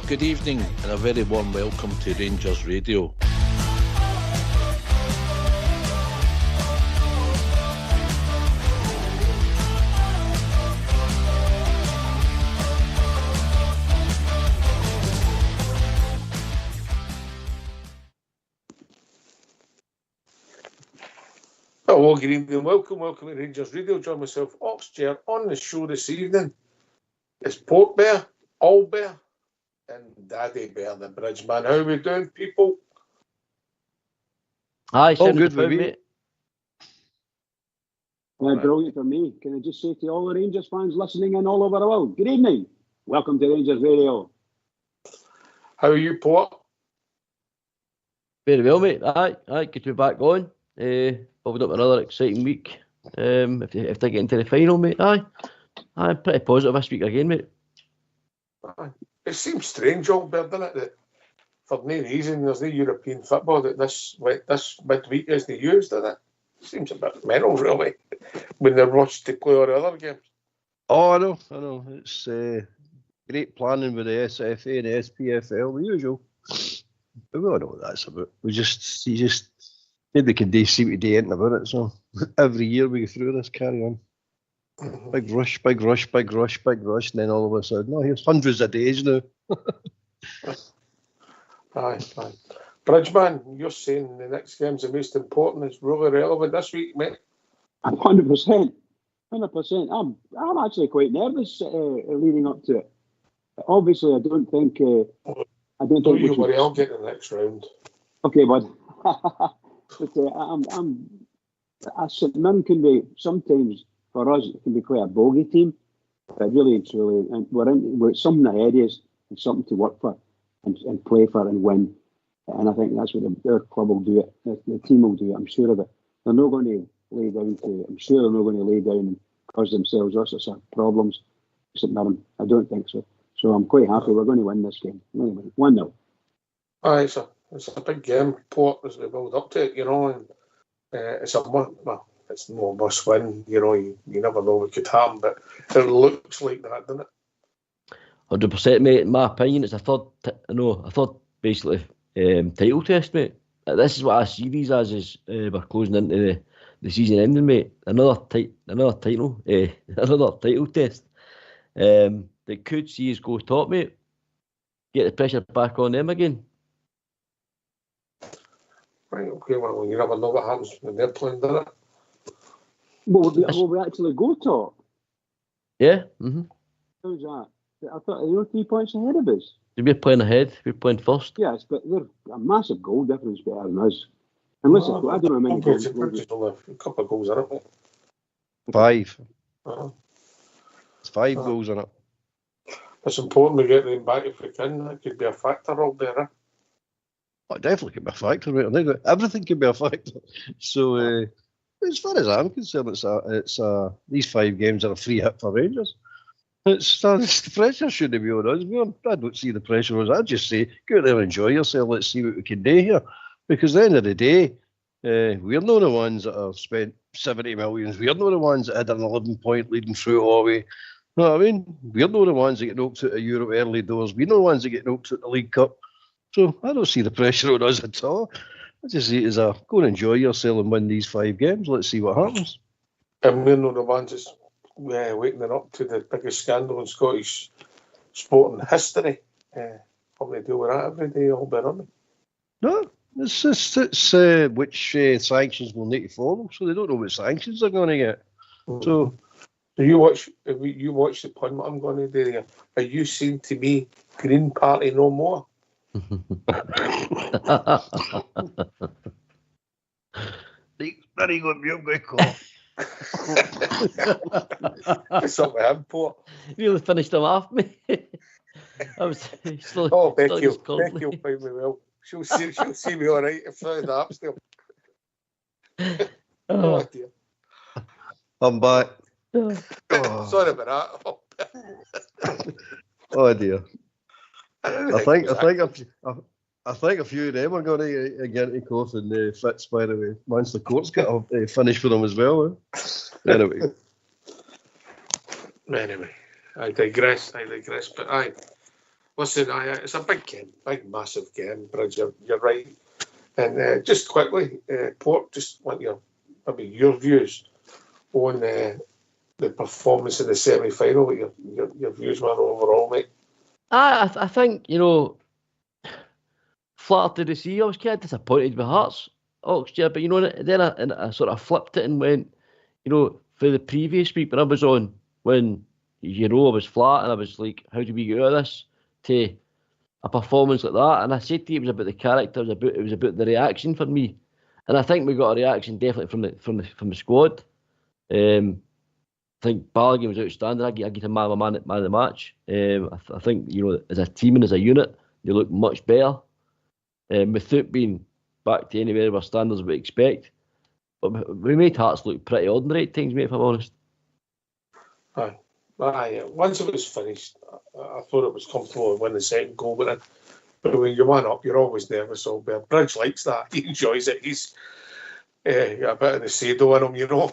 Good evening and a very warm welcome to Rangers Radio. Hello, good evening, welcome to Rangers Radio. Join myself, Oxchair, on the show this evening. It's Port Bear, All Bear, and Daddy Bear, the bridge man. How are we doing, people? Hi, all good with me. Mate. Brilliant for me. Can I just say to all the Rangers fans listening in all over the world, good evening. Welcome to Rangers Radio. How are you, Port? Very well, mate. Aye, good to be back on. Building up another exciting week. If they get into the final, mate, aye, pretty positive this week again, mate. It seems strange, All Bear, doesn't it, that for no reason there's no European football that this midweek isn't used, doesn't it? Seems a bit mental, really, when they're rushed to play all the other games. Oh, I know. It's great planning with the SFA and the SPFL, the usual. But we all know what that's about. You just maybe can see what they ain't about it. So every year we go through this, carry on. Big rush, and then all of a sudden, here's hundreds of days now. Aye. Bridgeman, you're saying the next game's the most important. It's really relevant this week, mate. 100%. I'm actually quite nervous leading up to it. Obviously, I don't think. Don't you worry, I'll get the next round. Okay, bud. But St Mirren can be sometimes for us. It can be quite a bogey team. But really, it's really, and we're something ahead of us and something to work for and play for and win. And I think that's what their club will do. The team will do it. I'm sure of it. They're not going to lay down and cause themselves all sorts of problems. St Mirren, I don't think so. So I'm quite happy. We're going to win this game. 1-0. Aye, it's a big game, Port, as we build up to it, and it's it's no must win. You never know what could happen, but it looks like that, doesn't it? 100%, mate. In my opinion, it's a third basically title test, mate. This is what I see these as we're closing into the season ending, mate. Another title test. They could see us go top, mate. Get the pressure back on them again. Right, okay, well, you never know what happens when they're playing, does it? Will we actually go top? Yeah. Mm-hmm. How's that? I thought they were 3 points ahead of us. We're playing ahead. We're playing first. Yes, but they're a massive goal difference better than us. Unless I don't know how many goals. A couple of goals in it, mate. 5. It's 5 goals in it. It's important we get them back if we can. That could be a factor all there. Oh, it definitely could be a factor, right? I think everything could be a factor. So, as far as I'm concerned, it's these 5 games are a free hit for Rangers. The pressure shouldn't be on us. I don't see the pressure on us. I just say, go out there and enjoy yourself. Let's see what we can do here. Because at the end of the day, we're not the ones that have spent 70 million. We're not the ones that had an 11-point leading through all the way. You know what I mean? We're not the ones that get knocked out of Europe early doors. We're not the ones that get knocked out of the League Cup. So I don't see the pressure on us at all. I just see it as go and enjoy yourself and win these 5 games. Let's see what happens. And we're not the ones that's waking up to the biggest scandal in Scottish sporting history. Probably deal with that every day, all better. No, it's which sanctions we'll need to follow. So they don't know what sanctions they're going to get. So you watch the pun I'm going to do there. Are you saying to me, Green Party no more? Very good, I'm going to call. It's up with him, Port. Really finished him off, mate. I was slowly. Oh, Becky'll find me well. She'll see me all right if I'm up still. Oh dear. I'm back. Sorry about that. Oh dear. I think a few of them are going to get into court and fits, by the way. Once the court's got a finish for them as well. Anyway, I digress. But Listen, it's a big game, big, massive game, Bridge. You're right. And just quickly, Port, just want your views on the performance in the semi-final. What your views were overall, mate? I think, flattered to see. I was kind of disappointed with Hearts, Oxford, but then I sort of flipped it and went, for the previous week when I was on, when I was flat and I was like, how do we get out of this? To a performance like that, and I said to you it was about the character, it was about the reaction for me, and I think we got a reaction definitely from the squad. I think Balogun was outstanding. I get a man of the match. I think as a team and as a unit, they look much better, without being back to anywhere of our standards we expect. But we made Hearts look pretty ordinary at times, mate, if I'm honest. Aye. Once it was finished, I thought it was comfortable to win the second goal, but when you're one up, you're always nervous. So Bridge likes that. He enjoys it. He's got a bit of the Sado in him,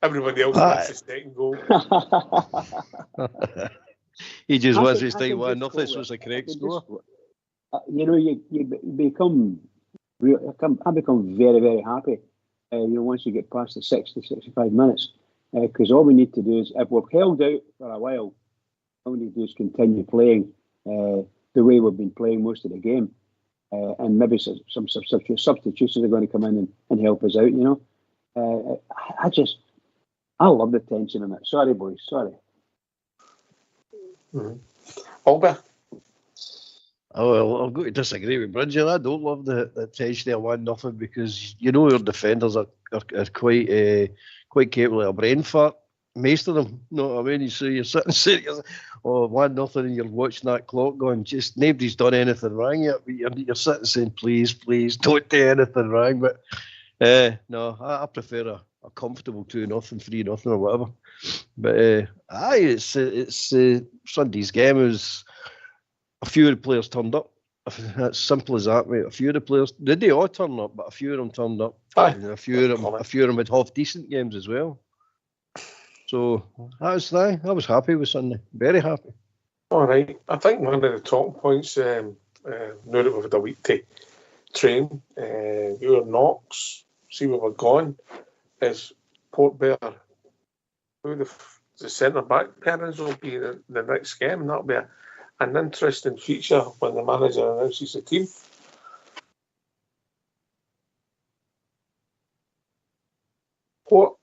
Everybody else likes the second goal. He just wants his thing 1-0. This was a correct score. You become I become very, very happy. Once you get past the 60, 65 minutes. Because all we need to do is, if we've held out for a while, all we need to do is continue playing the way we've been playing most of the game. And maybe some substitutions are going to come in and help us out, I love the tension in it. Sorry, boys, sorry. Mm-hmm. Albert? Oh, well, I'm going to disagree with Bridget. I don't love the tension of 1-0 because your defenders are quite capable of a brain fart. Most of them, you know what I mean? So you're sitting saying, 1-0 and you're watching that clock going, just nobody's done anything wrong yet. But you're sitting saying, please, don't do anything wrong. But no, I prefer a comfortable 2-0, 3-0 or whatever. But it's Sunday's game. It was a few of the players turned up. That's simple as that, mate. A few of the players, they all turn up, but a few of them turned up. And a few of them had half decent games as well. So I was happy with Sunday. Very happy. All right. I think one of the talking points, now that we've had a week to train, your knocks, see where we're going, is Port Bear, who the centre back pairings will be the next game. That'll be an interesting feature when the manager announces the team. What?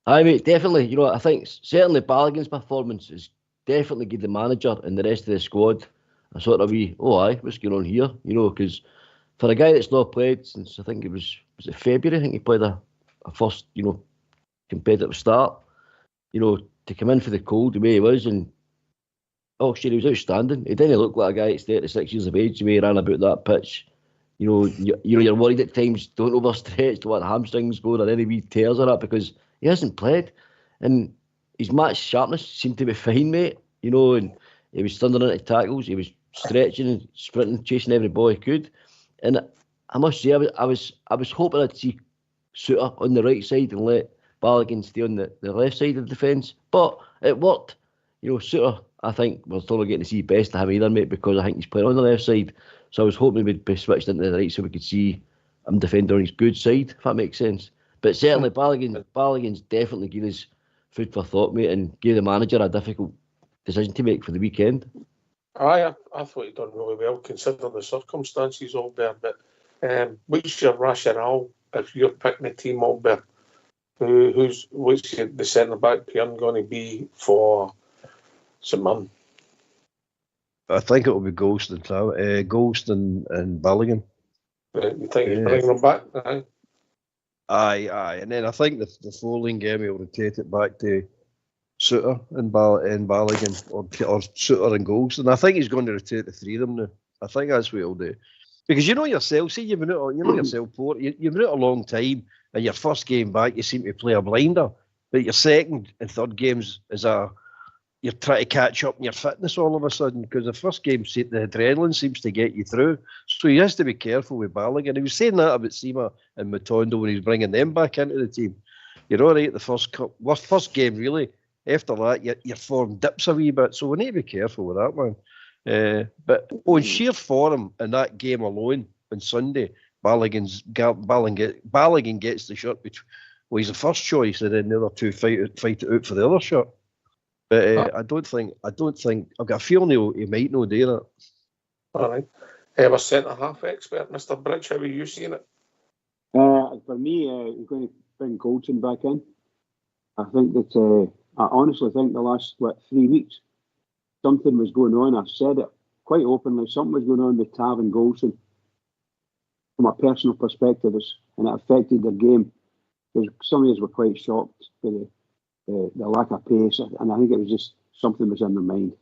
Aye, mate, definitely. I think certainly Balogun's performance has definitely given the manager and the rest of the squad a sort of what's going on here? Because for a guy that's not played since, I think was it February? I think he played a first, competitive start. To come in for the cold the way he was, and he was outstanding. He didn't look like a guy that's 36 years of age the way he ran about that pitch. You're worried at times, don't overstretch, don't want hamstrings going or any wee tears or that, because he hasn't played. And his match sharpness seemed to be fine, mate. And he was thundering into tackles, he was stretching and sprinting, chasing every ball he could. And I must say, I was hoping I'd see Suter on the right side and let Balogun stay on the left side of the defence. But it worked. Suter, I think we're still getting to see best of him either, mate, because I think he's playing on the left side. So I was hoping we'd be switched into the right so we could see him defending on his good side, if that makes sense. But certainly Balogun's definitely given us food for thought, mate, and gave the manager a difficult decision to make for the weekend. I thought he'd done really well considering the circumstances, Albert. But what's your rationale if you're picking a team, Albert? What's the centre back pairing going to be for St Mirren? I think it will be Ghost and Balogun. You think he's bringing them back? Aye. And then I think the following game he'll rotate it back to Suter and Balogun, or Suter and Ghost. And I think he's going to rotate the three of them now. I think that's what he'll do. Because yourself, see, you've been out yourself, Port, you've been out a long time, and your first game back, you seem to play a blinder. But your second and third games you're trying to catch up in your fitness all of a sudden, because the first game, the adrenaline seems to get you through. So he has to be careful with Balogun. He was saying that about Sima and Matondo when he's bringing them back into the team. You're all right the first game, really. after that, your form dips a wee bit. So we need to be careful with that, man. But on sheer form in that game alone on Sunday, Balogun gets the shot. Well, he's the first choice, and then the other two fight it out for the other shot. But I don't think. I've got a feeling he might not do that. All right. Our centre-half expert, Mr. Bridge, how are you seeing it? For me, we're going to bring Goldson back in. I think that I honestly think the last 3 weeks something was going on. I've said it quite openly. Something was going on with Tav and Goldson from a personal perspective, and it affected their game. Because some of us were quite shocked with the lack of pace, and I think it was just something was in their mind.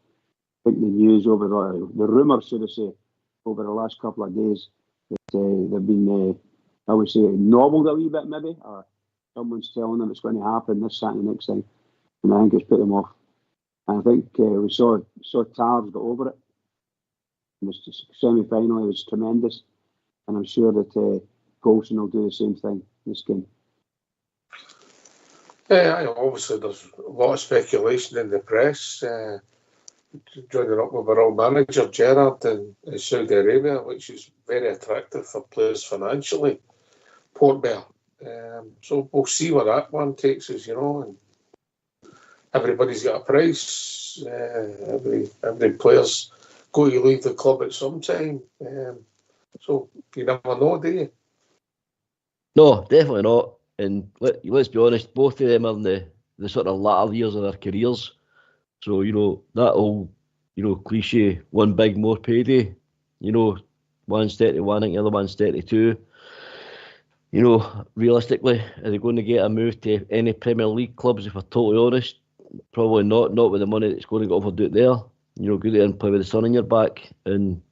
I think the news the rumours, should I say, over the last couple of days that they've been, I would say, nobbled a wee bit maybe, or someone's telling them it's going to happen this, that, and the next time, and I think it's put them off. And I think we saw Tars got over it. In the semi-final, it was tremendous, and I'm sure that Goldson will do the same thing this game. Yeah, obviously there's a lot of speculation in the press. Joining up with our old manager Gerrard in Saudi Arabia, which is very attractive for players financially. Port Bell. So we'll see where that one takes us, and everybody's got a price. Every player's got to leave the club at some time. So you never know, do you? No, definitely not. And let's be honest, both of them are in the sort of latter years of their careers. So, that old, cliche, one big more payday, one's 31, I think the other one's 32. Realistically, are they going to get a move to any Premier League clubs, if we're totally honest? Probably not with the money that's going to get overdo there. Go there and play with the sun on your back and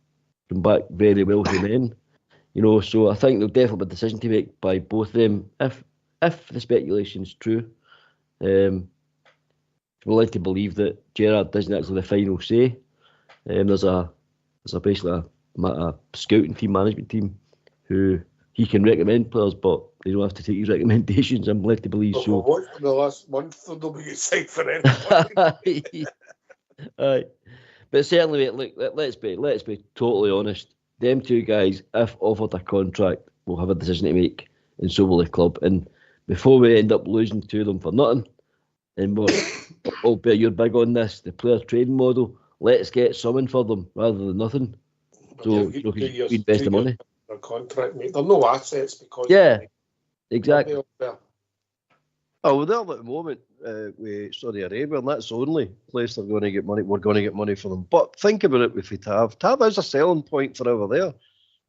come back very wealthy men. So I think there'll definitely be a decision to make by both of them, if the speculation's true. We'd like to believe that Gerrard doesn't actually have the final say. There's basically a scouting team, management team, who he can recommend players, but they don't have to take his recommendations. I'm led to believe so. What for the last month they'll be excited for anything. Aye. But certainly, mate, look, let's be totally honest. Them two guys, if offered a contract, will have a decision to make, and so will the club. And before we end up losing to them for nothing, and albeit you're big on this, the player trading model, let's get something for them rather than nothing. So we invest the money. Their contract, mate. They're no assets because exactly. Oh, they're at the moment with Saudi Arabia, and that's the only place they're going to get money. We're going to get money for them. But think about it with Tav. Tav is a selling point for over there.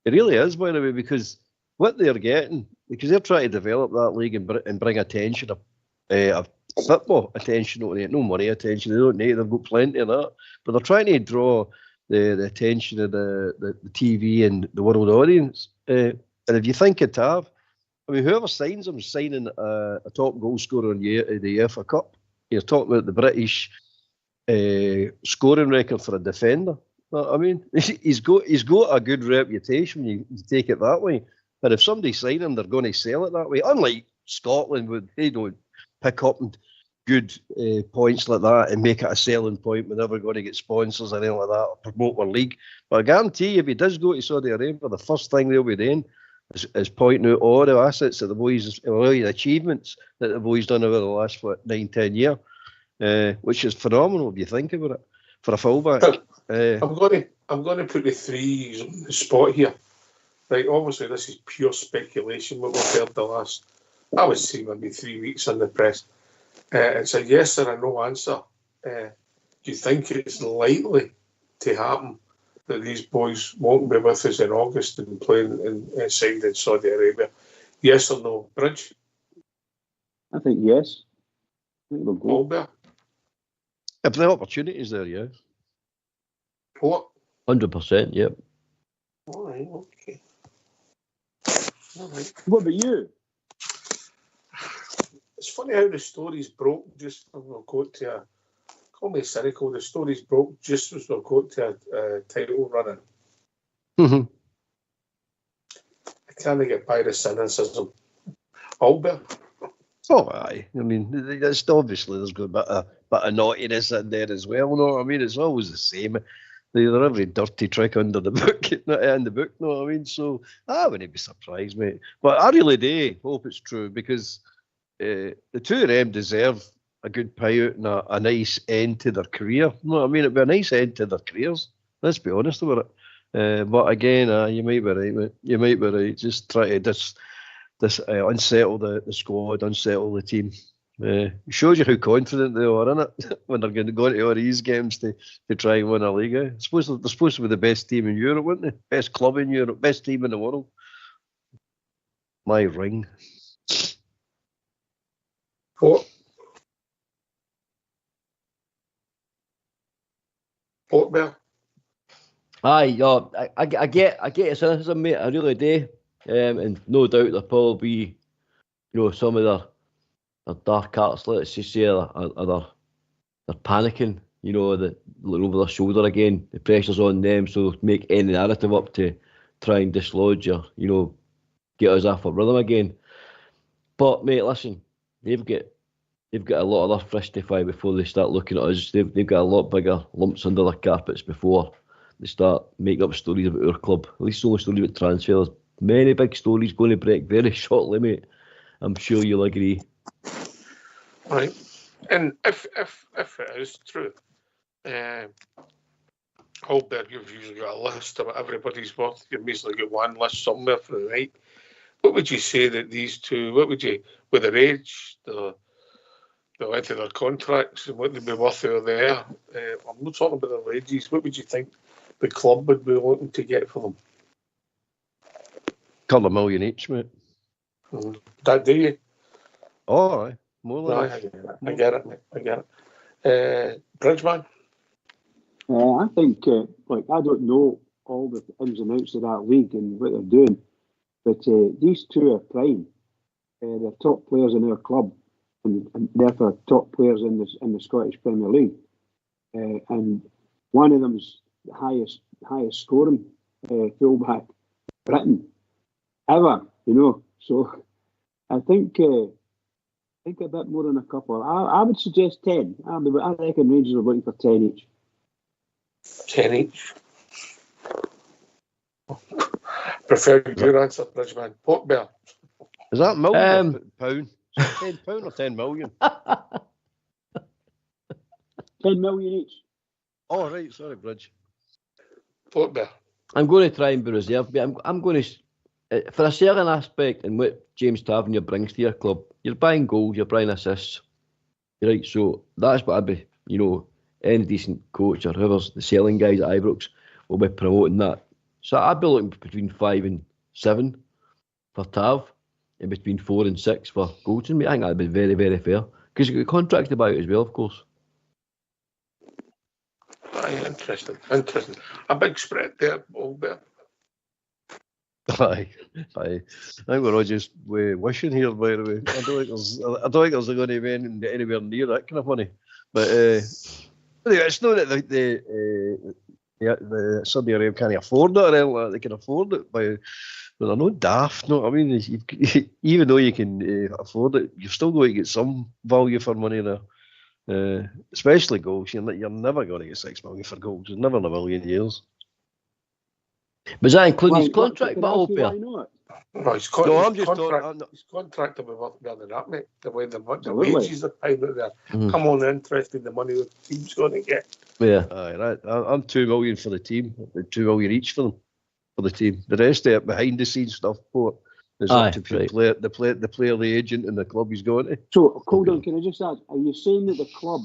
It really is, by the way, because what they're getting, because they're trying to develop that league and bring attention of football attention, no money attention. They don't need it. They've got plenty of that. But they're trying to draw the attention of the TV and the world audience. And if you think of Tav, I mean, whoever signs him is signing a top goal scorer in the UEFA Cup. You're talking about the British scoring record for a defender. I mean, he's got a good reputation when you take it that way. And if somebody signs him, they're going to sell it that way. Unlike Scotland, they don't pick up good points like that and make it a selling point. We're never going to get sponsors or anything like that or promote our league. But I guarantee you, if he does go to Saudi Arabia, the first thing they'll be doing is pointing out all the assets that the boys, all the achievements that the boys done over the last 9-10 years, which is phenomenal if you think about it for a fullback. I'm going to put the threes on the spot here. Right, obviously this is pure speculation. What we've heard the last, I would say maybe 3 weeks in the press. It's a yes or a no answer. Do you think it's likely to happen that these boys won't be with us in August and playing signed in Saudi Arabia? Yes or no, Bridge? I think yes. I think they'll go. Albert? If the opportunity is there, yeah. What? 100%, yep. All right, okay. All right. What about you? It's funny how the stories broke just when we got to call me cynical, the stories broke just as we got to a title running. Mm-hmm. I can't get by the cynicism. Albert? Oh, aye. I mean, it's obviously there's got a bit of naughtiness in there as well. You know what I mean? It's always the same. They're every dirty trick under the book, in the book. You know what I mean? So I wouldn't be surprised, mate. But I really do hope it's true, because the two of them deserve a good payout and a nice end to their career. You know what I mean? It'd be a nice end to their careers. Let's be honest about it. But again, you might be right, mate. You might be right. Just try to unsettle the squad, unsettle the team. It shows you how confident they are, innit? When they're going to go into all these games to try and win a league. They're supposed to be the best team in Europe, weren't they? Best club in Europe, best team in the world. My ring. Port Bear. Aye, yeah, I get your cynicism, mate. I really do. And no doubt there'll probably be, some of their dark arts, let's just say, they're panicking, they're looking over their shoulder again. The pressure's on them, so make any narrative up to try and dislodge or, get us off our rhythm again. But, mate, listen, they've got a lot of their fish to fry before they start looking at us. They've got a lot bigger lumps under their carpets before they start making up stories about our club. At least only stories about transfers. Many big stories going to break very shortly, mate. I'm sure you'll agree. Right. And if it is true, Holberg, you've usually got a list of what everybody's worth. You've basically got one list somewhere for the night. What would you say that these two, with their age, the length of their contracts and what they'd be worth out there? I'm not talking about their wages. What would you think the club would be looking to get for them? Couple of million each, mate. That do you? Oh, aye. More than I get it, mate. I get it. Bridgeman? I think, I don't know all the ins and outs of that league and what they're doing, but these two are prime. They're top players in our club, and therefore top players in the Scottish Premier League. And one of them's the highest scoring fullback Britain ever, So I think a bit more than a couple. I would suggest 10. I reckon Rangers are looking for 10 each. 10 each. Prefer your answer, Bridgeman. Port Bear. Is that million or pound? £10 or 10 million? 10 million each. Oh, right. Sorry, Bridge. Port Bear. I'm going to try and be reserved, but I'm going to, for a certain aspect in what James Tavernier brings to your club, you're buying goals, you're buying assists. Right, so that's what I'd be, any decent coach or whoever's the selling guys at Ibrox will be promoting that. So I'd be looking between 5 and 7 for Tav and between 4 and 6 for Goldson. I think that'd be very, very fair. Because you've got contracts about it as well, of course. Aye, interesting. A big spread there, Albert. Aye. I think we're all just wishing here, by the way. I don't think there's going to be anywhere near that kind of money. But it's not that the Saudi Arabia can't afford it or anything like that. They can afford it, but they're not daft. No, I mean, even though you can afford it, you're still going to get some value for money there. Especially goals. You're never going to get 6 million for goals. Never in a million years. Was that including his contract, No, his contract will be worth more than that, mate. The way the wages are paid out there. I'm only interested in the money the team's going to get. Yeah. Aye, right. I'm 2 million for the team. 2 million each for them, for the team. The rest of it, behind the scenes stuff, is up to the player, the agent, and the club he's going to. So, Colin, can I just ask, are you saying that the club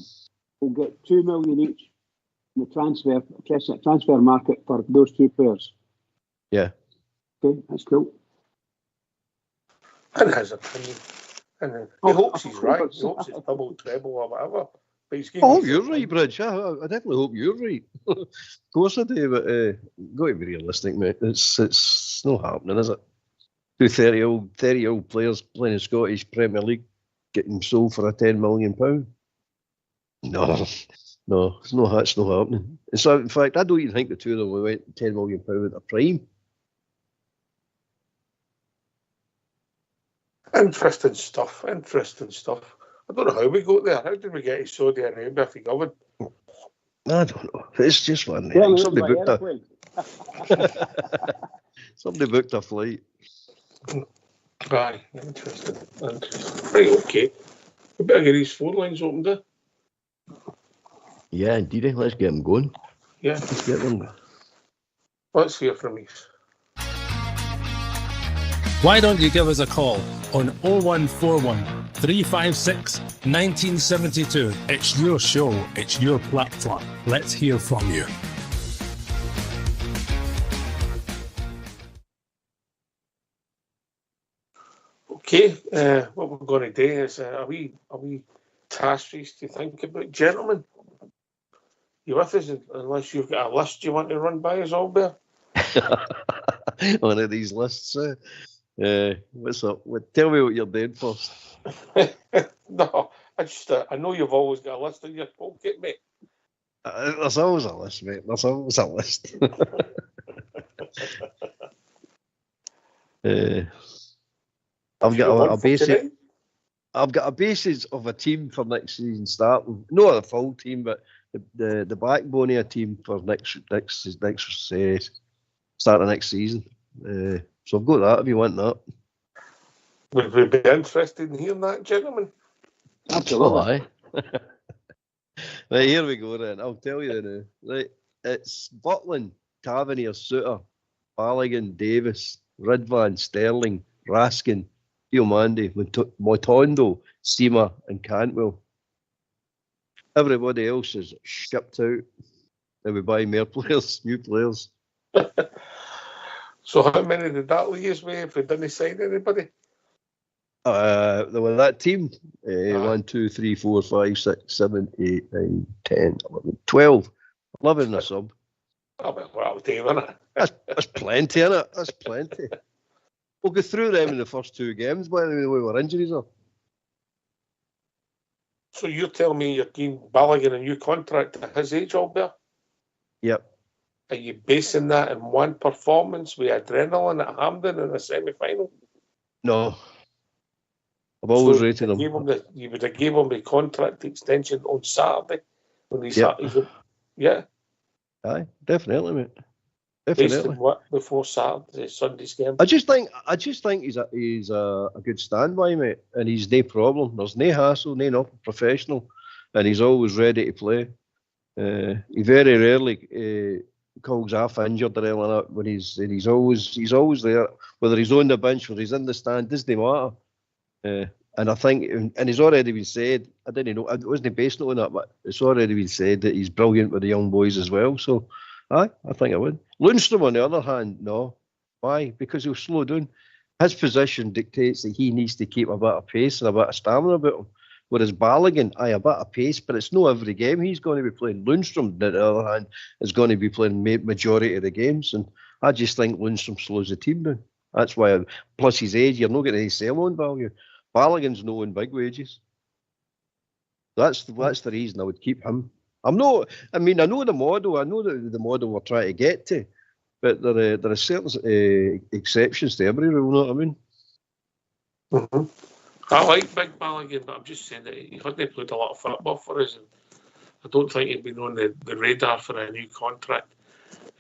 will get 2 million each in the transfer market for those two players? Yeah. Okay, that's cool. In his opinion. And he hopes he's right. He hopes it's double, treble, or whatever. But you're right, Bridge. I definitely hope you're right. Of course I do, but got to be realistic, mate. It's not happening, is it? 2 30-year-old players playing in Scottish Premier League getting sold for £10 million. No, it's not happening. And so, in fact, I don't even think the two of them went £10 million at their prime. Interesting stuff. I don't know how we got there. How did we get to Saudi Arabia if we governed? I don't know. It's just one Yeah, thing. Somebody booked a flight. Aye, interesting. Right, okay. We better get these phone lines opened, eh? Yeah, indeed. Let's get them going. Yeah, Let's get them. let's hear from you. Why don't you give us a call on 0141 356 1972? It's your show, it's your platform. Let's hear from you. Okay, what we're going to do is are we tasks to think about, gentlemen? You with us? Unless you've got a list you want to run by us, Albert? One of these lists. What's up? Tell me what you're doing first. No, I know you've always got a list in your pocket, mate. There's always a list, mate. There's always a list. I've got a basic. I've got a basis of a team for next season starting. Not a full team, but the backbone of a team for next start of next season. So I've got that if you want that. Would we be interested in hearing that, gentlemen? Absolutely. Right, here we go then. I'll tell you now. Right, it's Butland, Tavernier, Suter, Balogun, Davis, Ridvan, Sterling, Raskin, Diomande, Motondo, Seamer and Cantwell. Everybody else is shipped out. And we buy more players, new players. So how many did that leave us with if we didn't sign anybody? There were that team. 1, 2, 3, 4, 5, 6, 7, 8, 9, 10, 11, 12. 11 in a sub. Oh, well, I'll tell you, isn't it? That's plenty, isn't it? That's plenty. We'll go through them in the first two games, by the way, where injuries are. So you're telling me you're giving Balogun a new contract at his age, Albert? Yep. Are you basing that in one performance with adrenaline at Hampden in the semi-final? No. I've always So rated him. You would have gave him the contract extension on Saturday when he's yeah. Aye, definitely, mate. Based Definitely. on what before Saturday, Sunday's game? I just think he's a good standby, mate, and he's no problem. There's no hassle, no professional, and he's always ready to play. He very rarely calls off injured or anything like that. When he's always there, whether he's on the bench, whether he's in the stand, doesn't matter. And I think, and it's already been said. I didn't know, I wasn't based on that, but it's already been said that he's brilliant with the young boys as well. So, I think I would. Lundstrom, on the other hand, no. Why? Because he'll slow down. His position dictates that he needs to keep a bit of pace and a bit of stamina about him. Whereas Balogun, a bit of pace, but it's not every game he's going to be playing. Lundstrom, on the other hand, is going to be playing majority of the games, and I just think Lundstrom slows the team down. That's why, plus his age, you're not getting any sell-on value. Balogun's no on big wages. That's the reason I would keep him. I know the model. I know the model we're trying to get to, but there are certain exceptions to every rule. You know what I mean? Mm-hmm. I like Big Balogun, but I'm just saying that he hadn't played a lot of football for us, and I don't think he'd been on the radar for a new contract.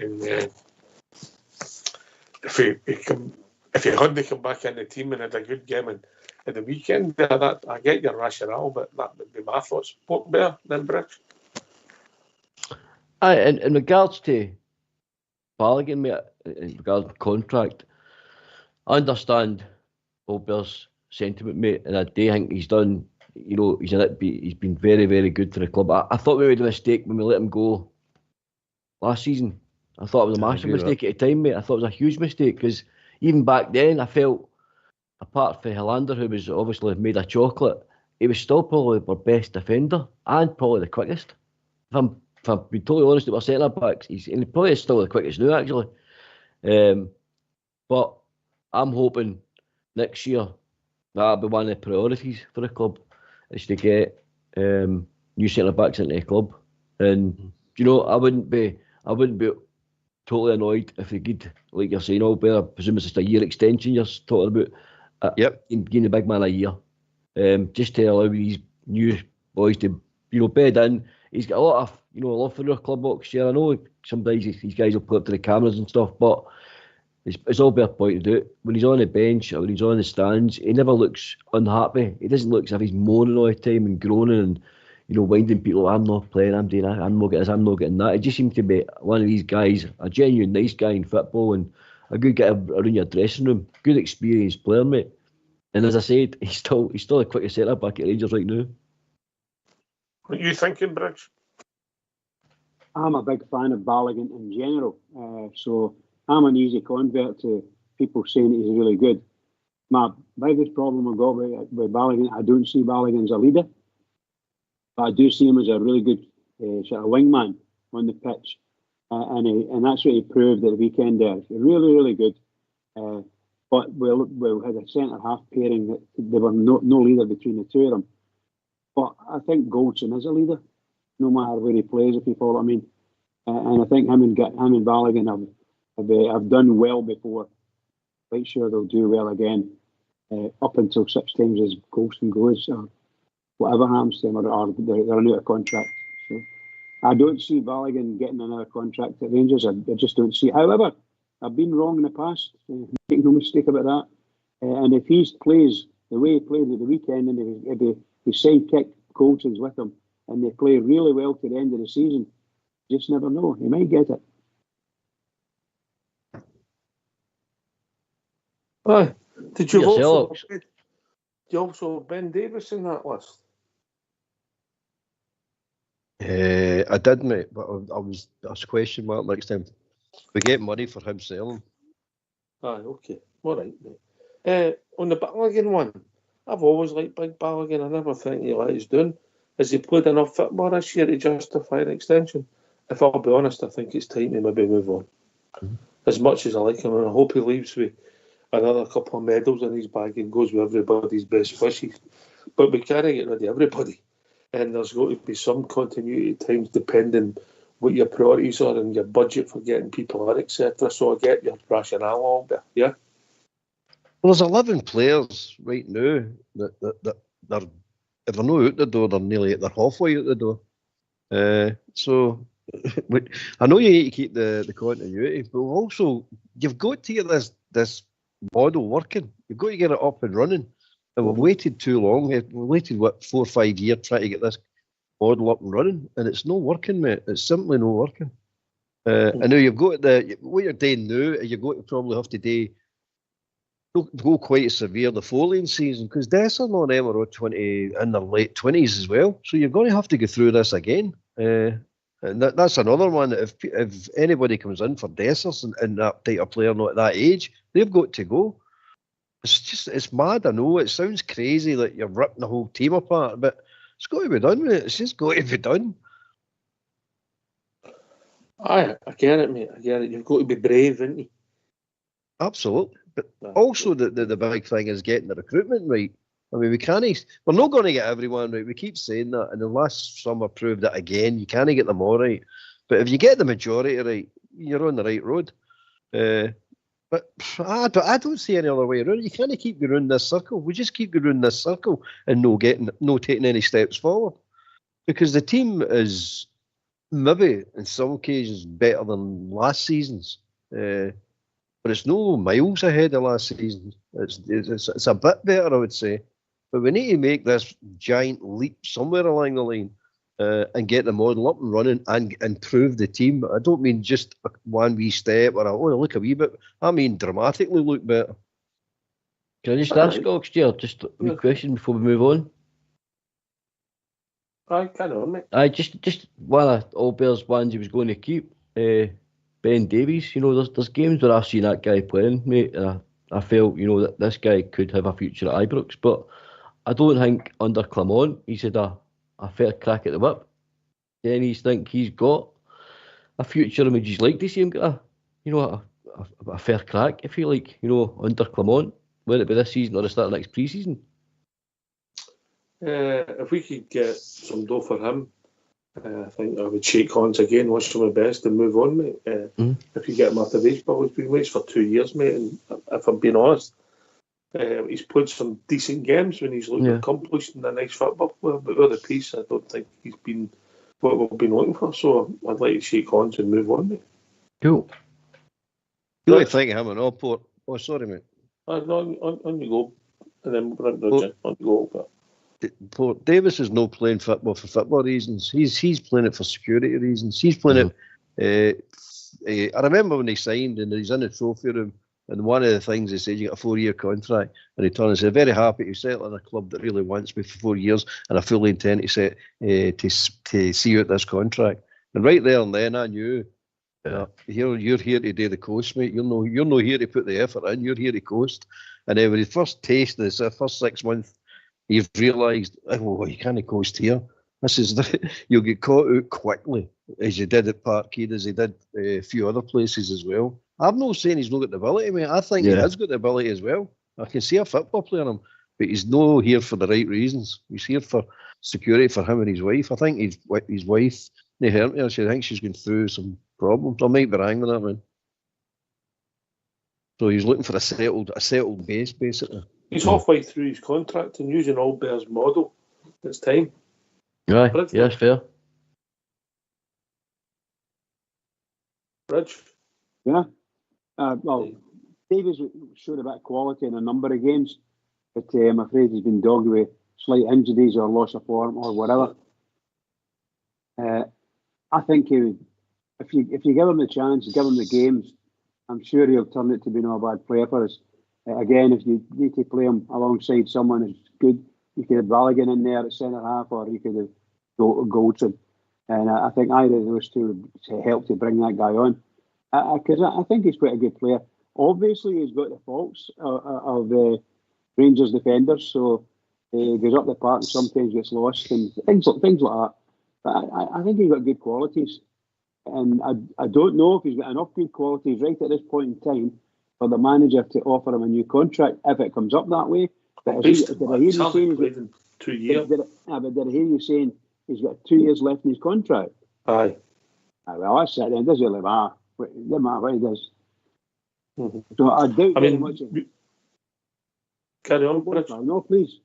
And if he hadn't come back in the team and had a good game and at the weekend, I get your rationale, but that would be my thoughts. What better than Bridge? In regards to Balogun, mate, in regards to contract, I understand Albert's sentiment, mate, and I do think he's done. You know, he's been very, very good for the club. I thought we made a mistake when we let him go last season. I thought it was a massive mistake at the time, mate. I thought it was a huge mistake because even back then, I felt, apart from Helander, who was obviously made of chocolate, he was still probably our best defender and probably the quickest. If I'm being totally honest with our centre backs, he probably is still the quickest now, actually. But I'm hoping next year that'll be one of the priorities for the club, is to get new centre backs into the club. And you know, I wouldn't be totally annoyed if they did, like you're saying, I presume it's just a year extension you're talking about. Giving the big man a year, just to allow these new boys to, bed in. He's got a lot of, love for the club box share. I know sometimes these guys will put up to the cameras and stuff, but it's all about point to do it. When he's on the bench or when he's on the stands, he never looks unhappy. He doesn't look as if he's moaning all the time and groaning and, winding people. I'm not playing, I'm doing that, I'm not getting this, I'm not getting that. He just seems to be one of these guys, a genuine nice guy in football and a good guy around your dressing room. Good experienced player, mate. And as I said, he's still the quickest centre back at Rangers right now. What are you thinking, Briggs? I'm a big fan of Balogun in general, so I'm an easy convert to people saying that he's really good. My biggest problem I've got with Balogun, I don't see Balogun as a leader, but I do see him as a really good sort of wingman on the pitch, and that's what he proved at the weekend there. Really, really good. But we had a centre-half pairing that there were no leader between the two of them. But I think Goldson is a leader, no matter where he plays, if you follow what I mean. And I think him and Balogun have done well before. Quite sure they'll do well again, up until such times as Goldson goes or whatever happens to him, or they're out of contract. So I don't see Balogun getting another contract at Rangers. I just don't see it. However, I've been wrong in the past. Make no mistake about that. And if he plays the way he played at the weekend, and if he sidekick Goldson's with him, and they play really well to the end of the season, just never know. He might get it. Aye. Did you Yes, also Ben Davis in that list? I did, mate, but I was question mark next time. We get money for him selling. Aye, okay. All right, mate. On the Balogun one, I've always liked Big Balogun. I never think he let us down. Has he played enough football this year to justify an extension? If I'll be honest, I think it's time to maybe move on. Mm-hmm. As much as I like him, and I hope he leaves with another couple of medals in his bag and goes with everybody's best wishes. But we can't get rid of everybody. And there's got to be some continuity at times, depending what your priorities are and your budget for getting people in, etc. So I get your rationale a little bit, yeah? Well, there's 11 players right now that they're, if they're not out the door, they're halfway out the door. So I know you need to keep the continuity, but also you've got to get this model working. You've got to get it up and running. And we've waited too long. We've waited, 4 or 5 years trying to get this model up and running, and it's not working, mate. It's simply not working. And now you've got what you're doing now, you're going to probably have to go quite severe the following season, because Dessers and them are 20 in their late 20s as well. So you're going to have to go through this again. And that's another one. If anybody comes in for Dessers and that type of player not at that age, they've got to go. It's mad, I know. It sounds crazy that you're ripping the whole team apart, but it's got to be done, mate. It's just got to be done. Aye, I get it, mate. I get it. You've got to be brave, haven't you? Absolutely. But also the big thing is getting the recruitment right. I mean, we're not going to get everyone right. We keep saying that, and the last summer proved that again. You can't get them all right. But if you get the majority right, you're on the right road. But I don't see any other way around it. You can't keep going around this circle. We just keep going around this circle and no taking any steps forward. Because the team is maybe in some occasions better than last season's. But it's no miles ahead of last season. It's a bit better, I would say. But we need to make this giant leap somewhere along the line and get the model up and running and improve the team. I don't mean just one wee step or look a wee bit. I mean dramatically look better. Can I just ask Oxtail just a wee question before we move on? Aye, carry on, mate. Aye, just one of Allbear's ones he was going to keep. Ben Davies, there's games where I've seen that guy playing, mate, and I felt, that this guy could have a future at Ibrox, but I don't think under Clement he's had a fair crack at the whip. Then you think he's got a future, and would you like to see him get a fair crack, if you like, under Clement, whether it be this season or the start of next pre-season? If we could get some dough for him, I think I would shake hands again, wish him the best and move on, mate. If you get him after baseball, he's been mates for 2 years, mate, and if I'm being honest, He's played some decent games when he's looked accomplished and a nice football player, but with the piece, I don't think he's been what we've been looking for. So I'd like to shake hands and move on. Mate. Cool. You like think of him and all, Port? Oh, sorry, mate. On you go, and then we'll on you go. But Port Davis is not playing football for football reasons. He's playing it for security reasons. He's playing it. I remember when he signed and he's in the trophy room, and one of the things he said, you got a 4-year contract, and he turned and said, very happy to settle in a club that really wants me for 4 years, and I fully intend to see out this contract. And right there and then I knew, you're here to do the coast, mate. You're not here to put the effort in. You're here to coast. And then when he first tasted this, the first 6 months, you've realised, oh, you can't coast here. This is you'll get caught out quickly, as you did at Parkhead, as he did a few other places as well. I'm not saying he's not got the ability, mate. I think he has got the ability as well. I can see a football player in him, but he's not here for the right reasons. He's here for security for him and his wife. I think his wife, they hurt me. I think she's going through some problems. I might be wrong with that, man. So he's looking for a settled base, basically. He's halfway through his contract and using Albert's model. It's time. Right, yeah, that's fair. Rich? Yeah. Well, Davies showed a bit of quality in a number of games, but I'm afraid he's been dogged with slight injuries or loss of form or whatever. I think he would, if you give him the chance, give him the games, I'm sure he'll turn it to be no bad player for us. Again, if you need to play him alongside someone who's good, you could have Balogun in there at centre half, or you could have Goldson. And I think either of those two would help to bring that guy on. Because I think he's quite a good player. Obviously, he's got the faults of Rangers defenders, so he goes up the park and sometimes gets lost and things like that. But I think he's got good qualities. And I don't know if he's got enough good qualities right at this point in time for the manager to offer him a new contract if it comes up that way. But did I hear you saying 2 years? Did I hear you saying he's got 2 years left in his contract? Aye. Well, that's it then. It doesn't really matter. It doesn't matter what he does. Mm-hmm. So I doubt very much. Carry on, Rich. No, please.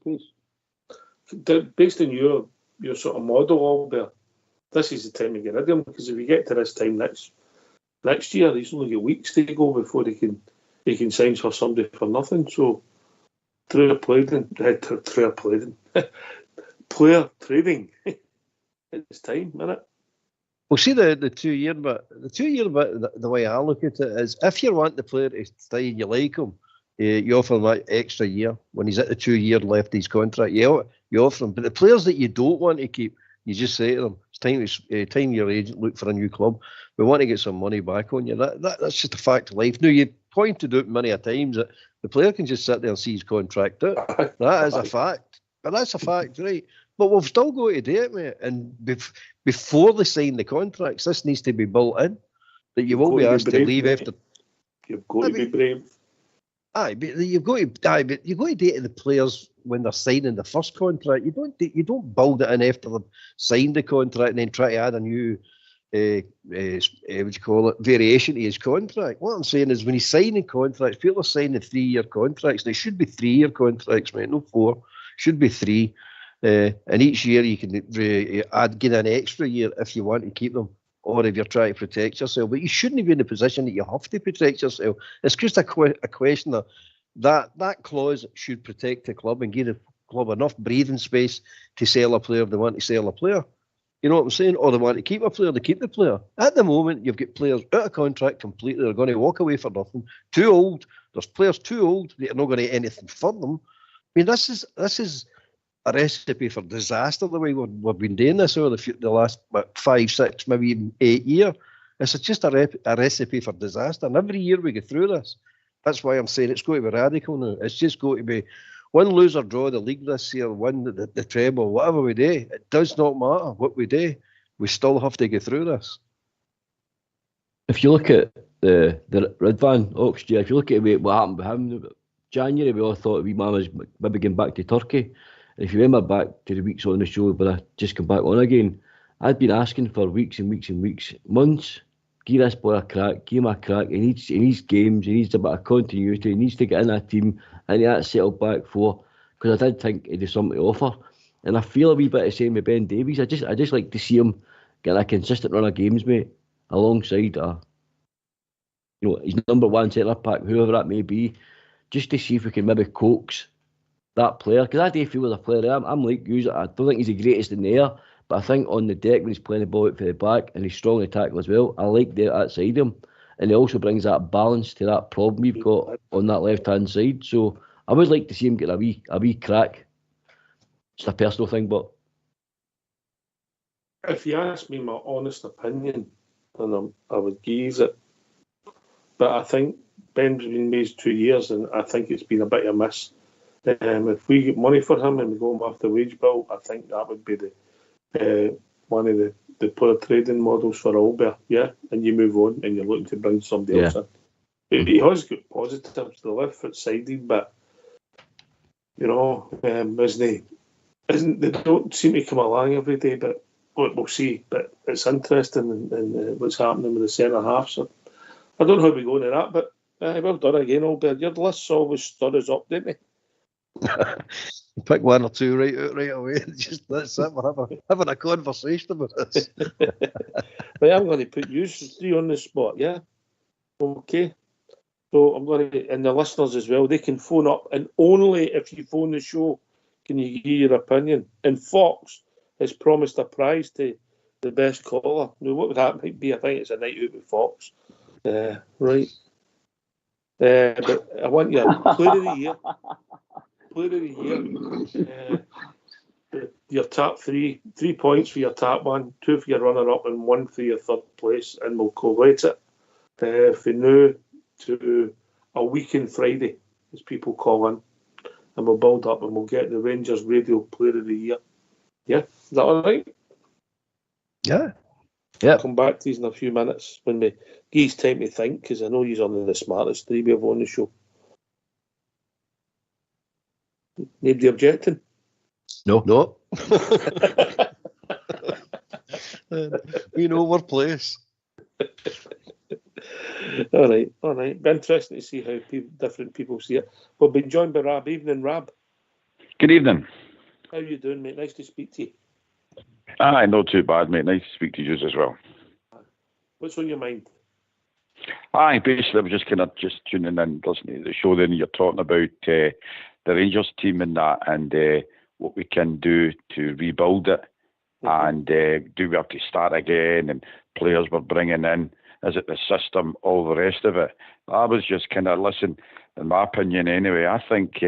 Based on your sort of model, Albert, this is the time to get rid of him, because if we get to this time next year, he's only got weeks to go before he can sign for somebody for nothing. So player trading, it's time, isn't it? Well, see the 2 year bit. The 2 year bit, the way I look at it is, if you want the player to stay and you like him, you offer him that extra year when he's at the 2 year left of his contract. You offer him. But the players that you don't want to keep, you just say to them, it's time your agent look for a new club. We want to get some money back on you. That's just a fact of life. Now, you pointed out many a times that the player can just sit there and see his contract out. That is a fact. But that's a fact, right? But we've still got to do it, mate. And before they sign the contracts, this needs to be built in, that you won't be asked to leave after. You've got to be brave. Aye, but you've got to do it to the players when they're signing the first contract. You don't build it in after they've signed the contract and then try to add a new variation to his contract. What I'm saying is, when he's signing contracts, people are signing 3 year contracts. They should be 3 year contracts, mate, no 4. Should be 3. And each year you can get an extra year if you want to keep them, or if you're trying to protect yourself. But you shouldn't be in the position that you have to protect yourself. It's just a question that clause should protect the club and give the club enough breathing space to sell a player if they want to sell a player. You know what I'm saying? Or they want to keep a player, they keep the player. At the moment, you've got players out of contract completely. They're going to walk away for nothing. Too old. There's players too old that are not going to get anything for them. I mean, this is a recipe for disaster, the way we've been doing this over the last 5, 6, maybe even 8 years. It's just a recipe for disaster. And every year we go through this. That's why I'm saying it's going to be radical now. It's just going to be win, lose or draw the league this year, win the treble, whatever we do. It does not matter what we do. We still have to go through this. If you look at the Ridvan Oxlade, if you look at what happened with him, January we all thought we man was maybe going back to Turkey. And if you remember back to the weeks on the show, but I just come back on again, I'd been asking for weeks and weeks and weeks, months, give this boy a crack, give him a crack. He needs games, he needs a bit of continuity, he needs to get in that team, into that settled back four, because I did think he'd have something to offer. And I feel a wee bit the same with Ben Davies. I just like to see him get a consistent run of games, mate, alongside his number one centre back, whoever that may be, just to see if we can maybe coax that player. Because I do feel with a player, I'm like you, I don't think he's the greatest in the air, but I think on the deck when he's playing the ball out for the back and he's strong in tackle as well, I like that side of him. And he also brings that balance to that problem we've got on that left-hand side. So I would like to see him get a wee crack. It's a personal thing, but if you ask me my honest opinion, then I would give it. But I think Ben's been made 2 years, and I think it's been a bit of a miss. If we get money for him and we go off the wage bill, I think that would be the one of the poor trading models for Albert. Yeah, and you move on and you're looking to bring somebody else in. He has got positives. The left foot sided, but they don't seem to come along every day. But we'll see. But it's interesting in what's happening with the centre half. So I don't know how we go into that, but well done again, Albert. Your lists always stir us up, don't they? Pick one or two right away. Just that's it. We're having a conversation about this. Right, I'm going to put you three on the spot. Yeah. Okay. So I'm going to, and the listeners as well, they can phone up, and only if you phone the show can you give your opinion. And Fox has promised a prize to the best caller. Now, what would that might be? I think it's a night out with Fox. Right. But I want you player of the year. Player of the year. Your top 3 points for your top one, 2 for your runner-up, and 1 for your third place, and we'll collate it from now to a week on Friday, as people call in, and we'll build up and we'll get the Rangers Radio Player of the Year. Yeah, is that all right? Yeah. I'll come back to these in a few minutes when we give time to think, because I know he's only the smartest 3 we have on the show. Nobody objecting? No. We know our place. All right. Be interesting to see how different people see it. We'll be joined by Rab. Evening, Rab. Good evening. How are you doing, mate? Nice to speak to you. Aye, not too bad, mate. Nice to speak to you as well. What's on your mind? Aye, basically, I was just tuning in, listening to the show. Then you're talking about the Rangers team and that, and what we can do to rebuild it, and do we have to start again, and players we're bringing in. Is it the system, all the rest of it? I was just kind of listening, in my opinion anyway. I think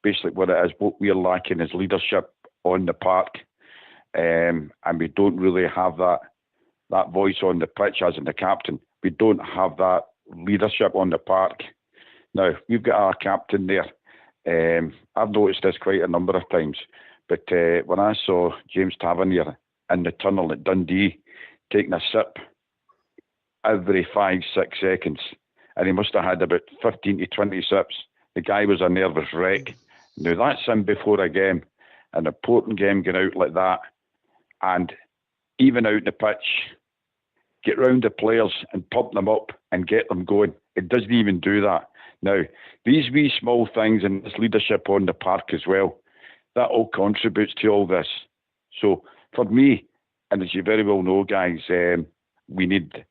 basically what it is, what we're lacking is leadership on the park, and we don't really have that voice on the pitch as in the captain. We don't have that leadership on the park. Now, we've got our captain there. I've noticed this quite a number of times, but when I saw James Tavernier in the tunnel at Dundee taking a sip every 5-6 seconds, and he must have had about 15 to 20 sips. The guy was a nervous wreck. Now that's him before a game, an important game, going out like that, and even out the pitch, get round the players and pump them up and get them going. It doesn't even do that. Now, these wee small things and this leadership on the park as well, that all contributes to all this. So for me, and as you very well know, guys, we need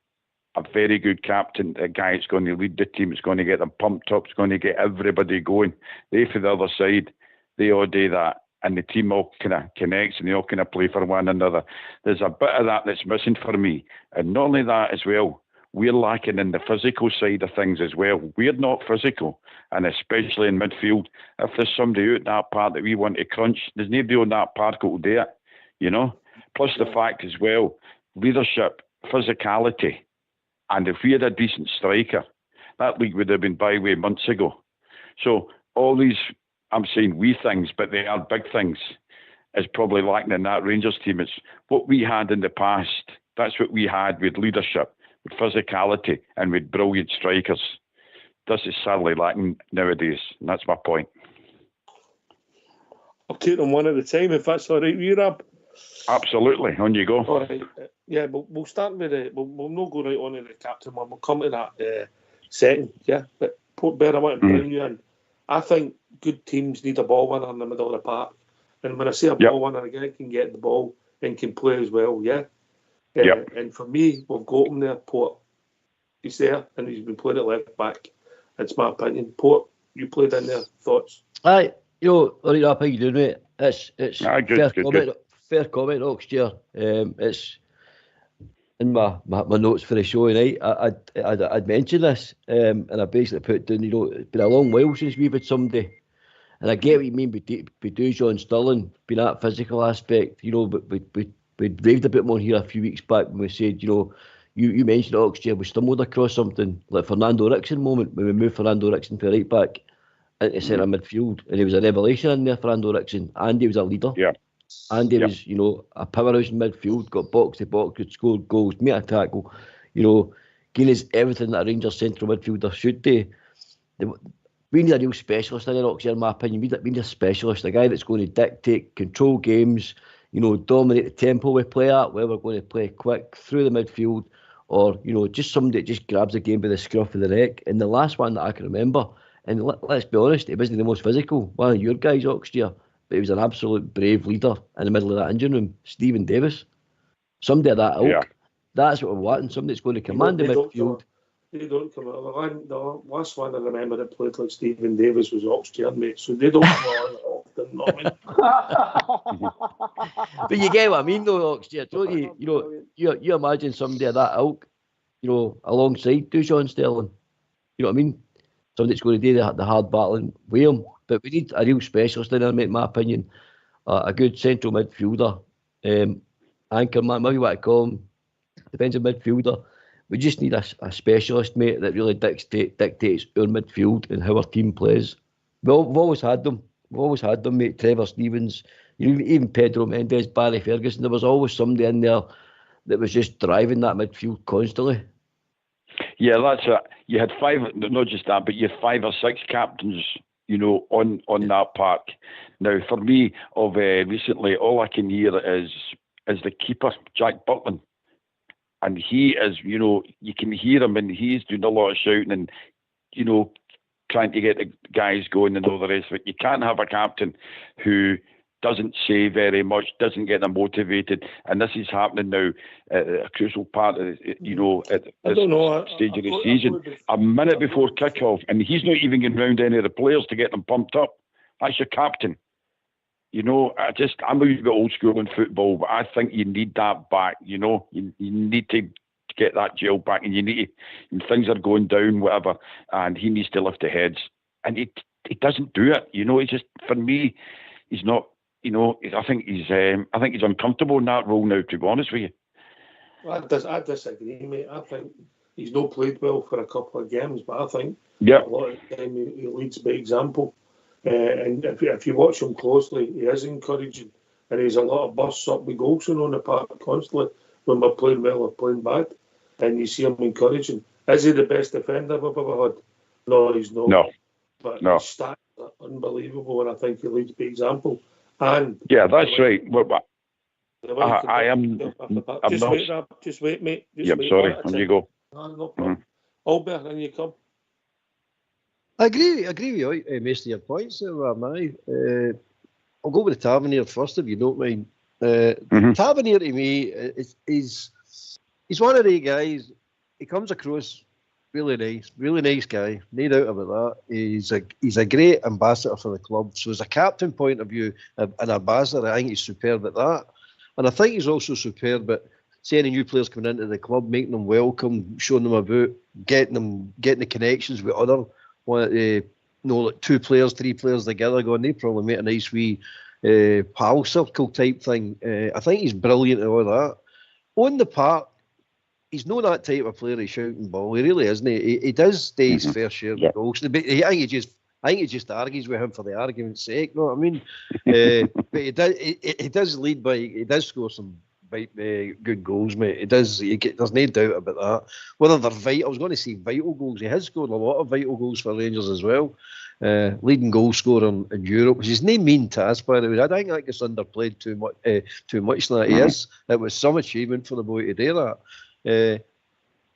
a very good captain, a guy that's going to lead the team, it's going to get them pumped up, it's going to get everybody going. They, for the other side, they all do that, and the team all kind of connects and they all kind of play for one another. There's a bit of that that's missing for me. And not only that as well, we're lacking in the physical side of things as well. We're not physical, and especially in midfield. If there's somebody out that part that we want to crunch, there's nobody on that part that will do it, you know? Plus the fact as well, leadership, physicality. And if we had a decent striker, that league would have been byway months ago. So all these, I'm saying wee things, but they are big things, is probably lacking in that Rangers team. It's what we had in the past. That's what we had with leadership, with physicality, and with brilliant strikers. This is sadly lacking nowadays, and that's my point. I'll take them one at a time, if that's all right with you, Rob. Absolutely. On you go. All right. Yeah, we'll start with we'll not go right on to the captain one. We'll come to that second. Yeah, but Port Bear, I want to bring you in. I think good teams need a ball winner in the middle of the park. And when I say a ball winner, a guy can get the ball and can play as well, yeah? And for me, we've got him there, Port. He's there, and he's been playing at left back. That's my opinion. Port, you played in there. Thoughts? Aye, all right, how you doing, mate? It's good. Fair comment, Oxtear. It's in my notes for the show tonight. I'd mentioned this, and I basically put down, it's been a long while since we've had somebody. And I get what you mean with Dujon Sterling, being that physical aspect, but we raved a bit more here a few weeks back when we said, you mentioned Oxtear, we stumbled across something like Fernando Rickson moment when we moved Fernando Rickson for right back into centre midfield, and he was a revelation in there, Fernando Rickson, and he was a leader. Yeah. And he was, a powerhouse in midfield, got box to box, could score goals, made a tackle, giving us everything that a Rangers central midfielder should do. We need a real specialist in Oxford, in my opinion. We need a specialist, a guy that's going to dictate, control games, dominate the tempo we play at, whether we're going to play quick through the midfield, or, just somebody that just grabs the game by the scruff of the neck. And the last one that I can remember, and let's be honest, he wasn't the most physical, one of your guys, Oxtear, but he was an absolute brave leader in the middle of that engine room, Stephen Davis. Somebody of that ilk. Yeah. That's what we're wanting, somebody that's going to command the midfield. They don't come out. The last one I remember that played like Stephen Davis was Oxtear, mate, so they don't come out often, But you get what I mean, though, Oxtear, don't you? You imagine somebody of that ilk, alongside Dujon Sterling. You know what I mean? Somebody that's going to do the hard battling with him. But we need a real specialist in there, mate, in my opinion. A good central midfielder, anchor man, maybe what I call him, defensive midfielder. We just need a specialist, mate, that really dictates our midfield and how our team plays. We've always had them. Mate. Trevor Stevens, even Pedro Mendes, Barry Ferguson. There was always somebody in there that was just driving that midfield constantly. Yeah, that's it. You had five, not just that, but you had 5 or 6 captains, on that park. Now, for me, of recently, all I can hear is the keeper, Jack Butland. And he is, you can hear him, and he's doing a lot of shouting and, trying to get the guys going and all the rest of it. You can't have a captain who doesn't say very much, doesn't get them motivated, and this is happening now at a crucial part of, at this stage of the season. A minute before kick-off, and he's not even getting round any of the players to get them pumped up. That's your captain. I'm a wee bit old school in football, but I think you need that back. You need to get that gel back, and you need to, and things are going down, whatever, and he needs to lift the heads, and he doesn't do it. It's just, for me, he's not. I think he's uncomfortable in that role now, to be honest with you. I disagree, mate. I think he's not played well for a couple of games, but I think a lot of the time he leads by example. And if you watch him closely, he is encouraging, and he's a lot of bursts up with goals on the park constantly when we're playing well or playing bad, and you see him encouraging. Is he the best defender I've ever had? No, he's not. No. But his stats are unbelievable, and I think he leads by example. And yeah, that's right. I am. Just wait, mate. I'm sorry. On you go. No problem. Albert, in you come. I agree with you, most of your points there, man. I'll go with the Tavernier first, if you don't mind. Tavernier, to me, is one of the guys. He comes across really nice guy, no doubt about that. He's a great ambassador for the club. So as a captain point of view, an ambassador, I think he's superb at that. And I think he's also superb at seeing any new players coming into the club, making them welcome, showing them about, getting the connections with other, like 2 players, 3 players together, going, they probably make a nice wee pal circle type thing. I think he's brilliant at all that. On the park, he's not that type of player, he's shouting ball. He really isn't. He does stay his fair share of goals. I think he just argues with him for the argument's sake. You know what I mean? But he does lead by. He does score some good goals, mate. He does. There's no doubt about that. Whether they're vital, I was going to say vital goals. He has scored a lot of vital goals for Rangers as well. leading goal scorer in Europe, which is no mean task, by the way. I think that gets underplayed too much than that he is. It was some achievement for the boy to do that.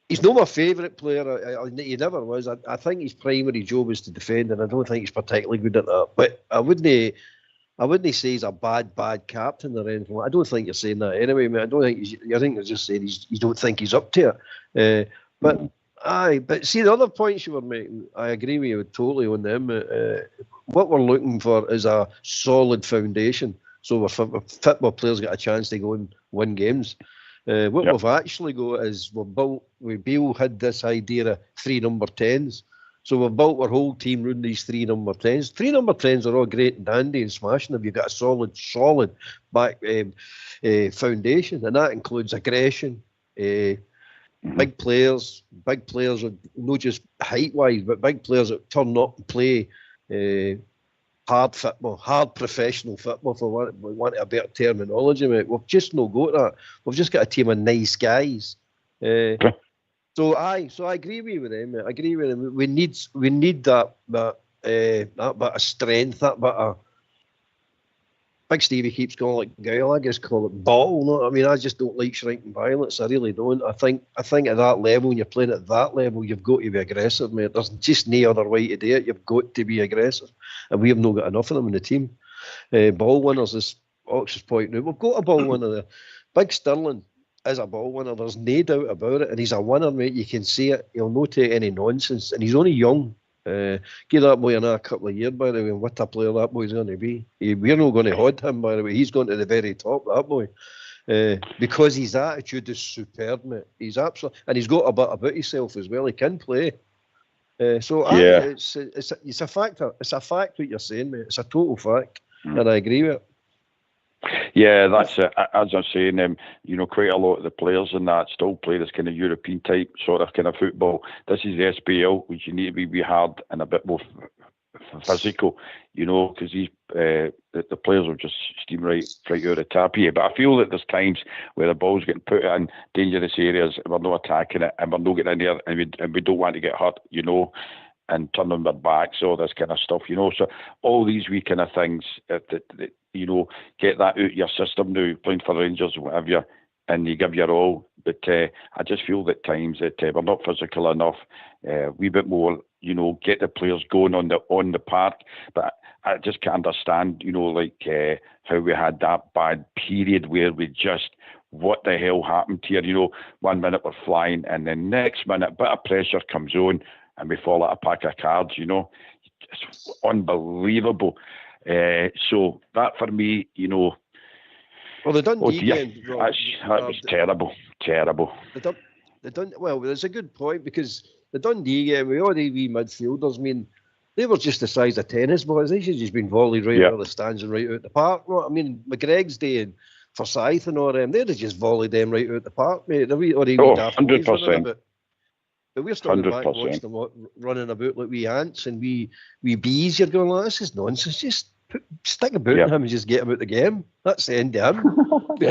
He's not my favourite player. He never was. I think his primary job is to defend, and I don't think he's particularly good at that. But I wouldn't say he's a bad captain or anything. I don't think you're saying that anyway, mate. I think you're just saying you don't think he's up to it. But see, the other points you were making, I agree with you totally on them. What we're looking for is a solid foundation, so our football players get a chance to go and win games. What we've actually got is Bill had this idea of 3 number 10s. So we've built our whole team around these 3 number 10s. 3 number 10s are all great and dandy and smashing them. You've got a solid back foundation, and that includes aggression, big players not just height-wise, but big players that turn up and play hard football, hard professional football, for want of a better terminology, mate. We've just not got that. We've just got a team of nice guys. So I agree with them, mate. I agree with them. We need that bit of strength, that bit of. Big Stevie keeps calling it guile. I guess call it bottle. No, I mean, I just don't like shrinking violence. I really don't. I think at that level, when you're playing at that level, you've got to be aggressive, mate. There's just no other way to do it. You've got to be aggressive, and we have not got enough of them in the team. Ball winners, as Ox is pointing out, we've got a ball winner there. Big Sterling is a ball winner. There's no doubt about it, and he's a winner, mate. You can see it. He'll not take any nonsense, and he's only young. Give that boy another couple of years, by the way, and what a player that boy's going to be. We're not going to hold him, by the way. He's going to the very top, that boy. Because his attitude is superb, mate. He's absolutely, and he's got a bit about himself as well. He can play. It's a factor. It's a fact what you're saying, mate. It's a total fact, and I agree with it. Yeah, that's it. As I'm saying, quite a lot of the players in that still play this kind of European type sort of kind of football. This is the SPL, which you need to be hard and a bit more physical, because these the players will just steam right out of the tap here. But I feel that there's times where the ball's getting put in dangerous areas and we're not attacking it and we're not getting in there and we don't want to get hurt, and turn on their backs, all this kind of stuff, So all these wee kind of things that get that out of your system now, playing for Rangers or whatever, and you give your all. But I just feel that times that we're not physical enough. Wee bit more, get the players going on the park. But I just can't understand, how we had that bad period where we just, what the hell happened here? 1 minute we're flying, and then next minute, a bit of pressure comes on, and we fall out a pack of cards. It's unbelievable. So that for me, Well, the Dundee game, that was terrible. Well, it's a good point, because the Dundee game, we all the wee midfielders, I mean, they were just the size of tennis balls. They should just been volleyed right out of the stands and right out the park. I mean, McGreg's day and Forsyth and all them, they'd have just volleyed them right out the park, mate. 100%. But we're standing back and watching them running about like wee ants and wee bees. You're going, like, this is nonsense. Just stick a boot in him and just get him out the game. That's the end of him. The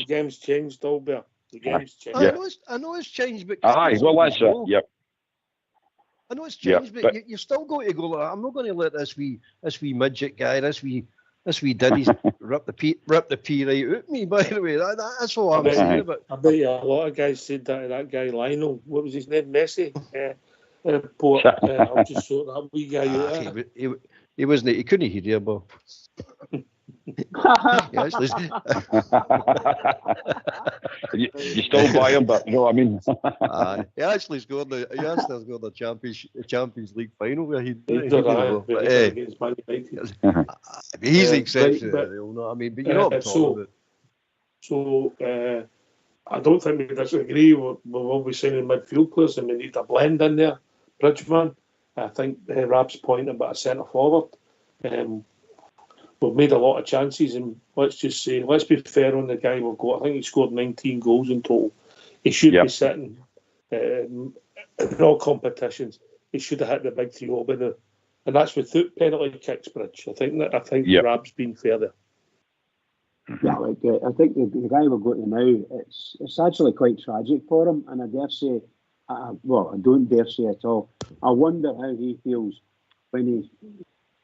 game's changed, Albert. The game's changed. I know it's changed, but that's it. Yep. I know it's changed, but you're still going to go like, I'm not going to let this wee midget guy, this wee Diddy's rip the pea right out me, by the way. That's all I'm saying about it. I bet you a lot of guys said that to that guy Lionel. What was his name? Messi? I'll just sort that wee guy out. He wasn't. He couldn't hear you, Bob. You still buy him, but you know what I mean. He actually scored the Champions League final where he's the exception. You know what I mean? But you know what I'm talking about. So I don't think we disagree with what we're saying in midfield players, and we need a blend in there. Bridgman, I think Rab's point about a centre forward. We've made a lot of chances, and let's be fair on the guy we've got. I think he scored 19 goals in total. He should be sitting in all competitions. He should have hit the big 3 by now, and that's without penalty kicks, Bridge. I think Rab's been fair there. Yeah, I think the guy we're going to now, it's actually quite tragic for him, and I dare say well, I don't dare say at all. I wonder how he feels when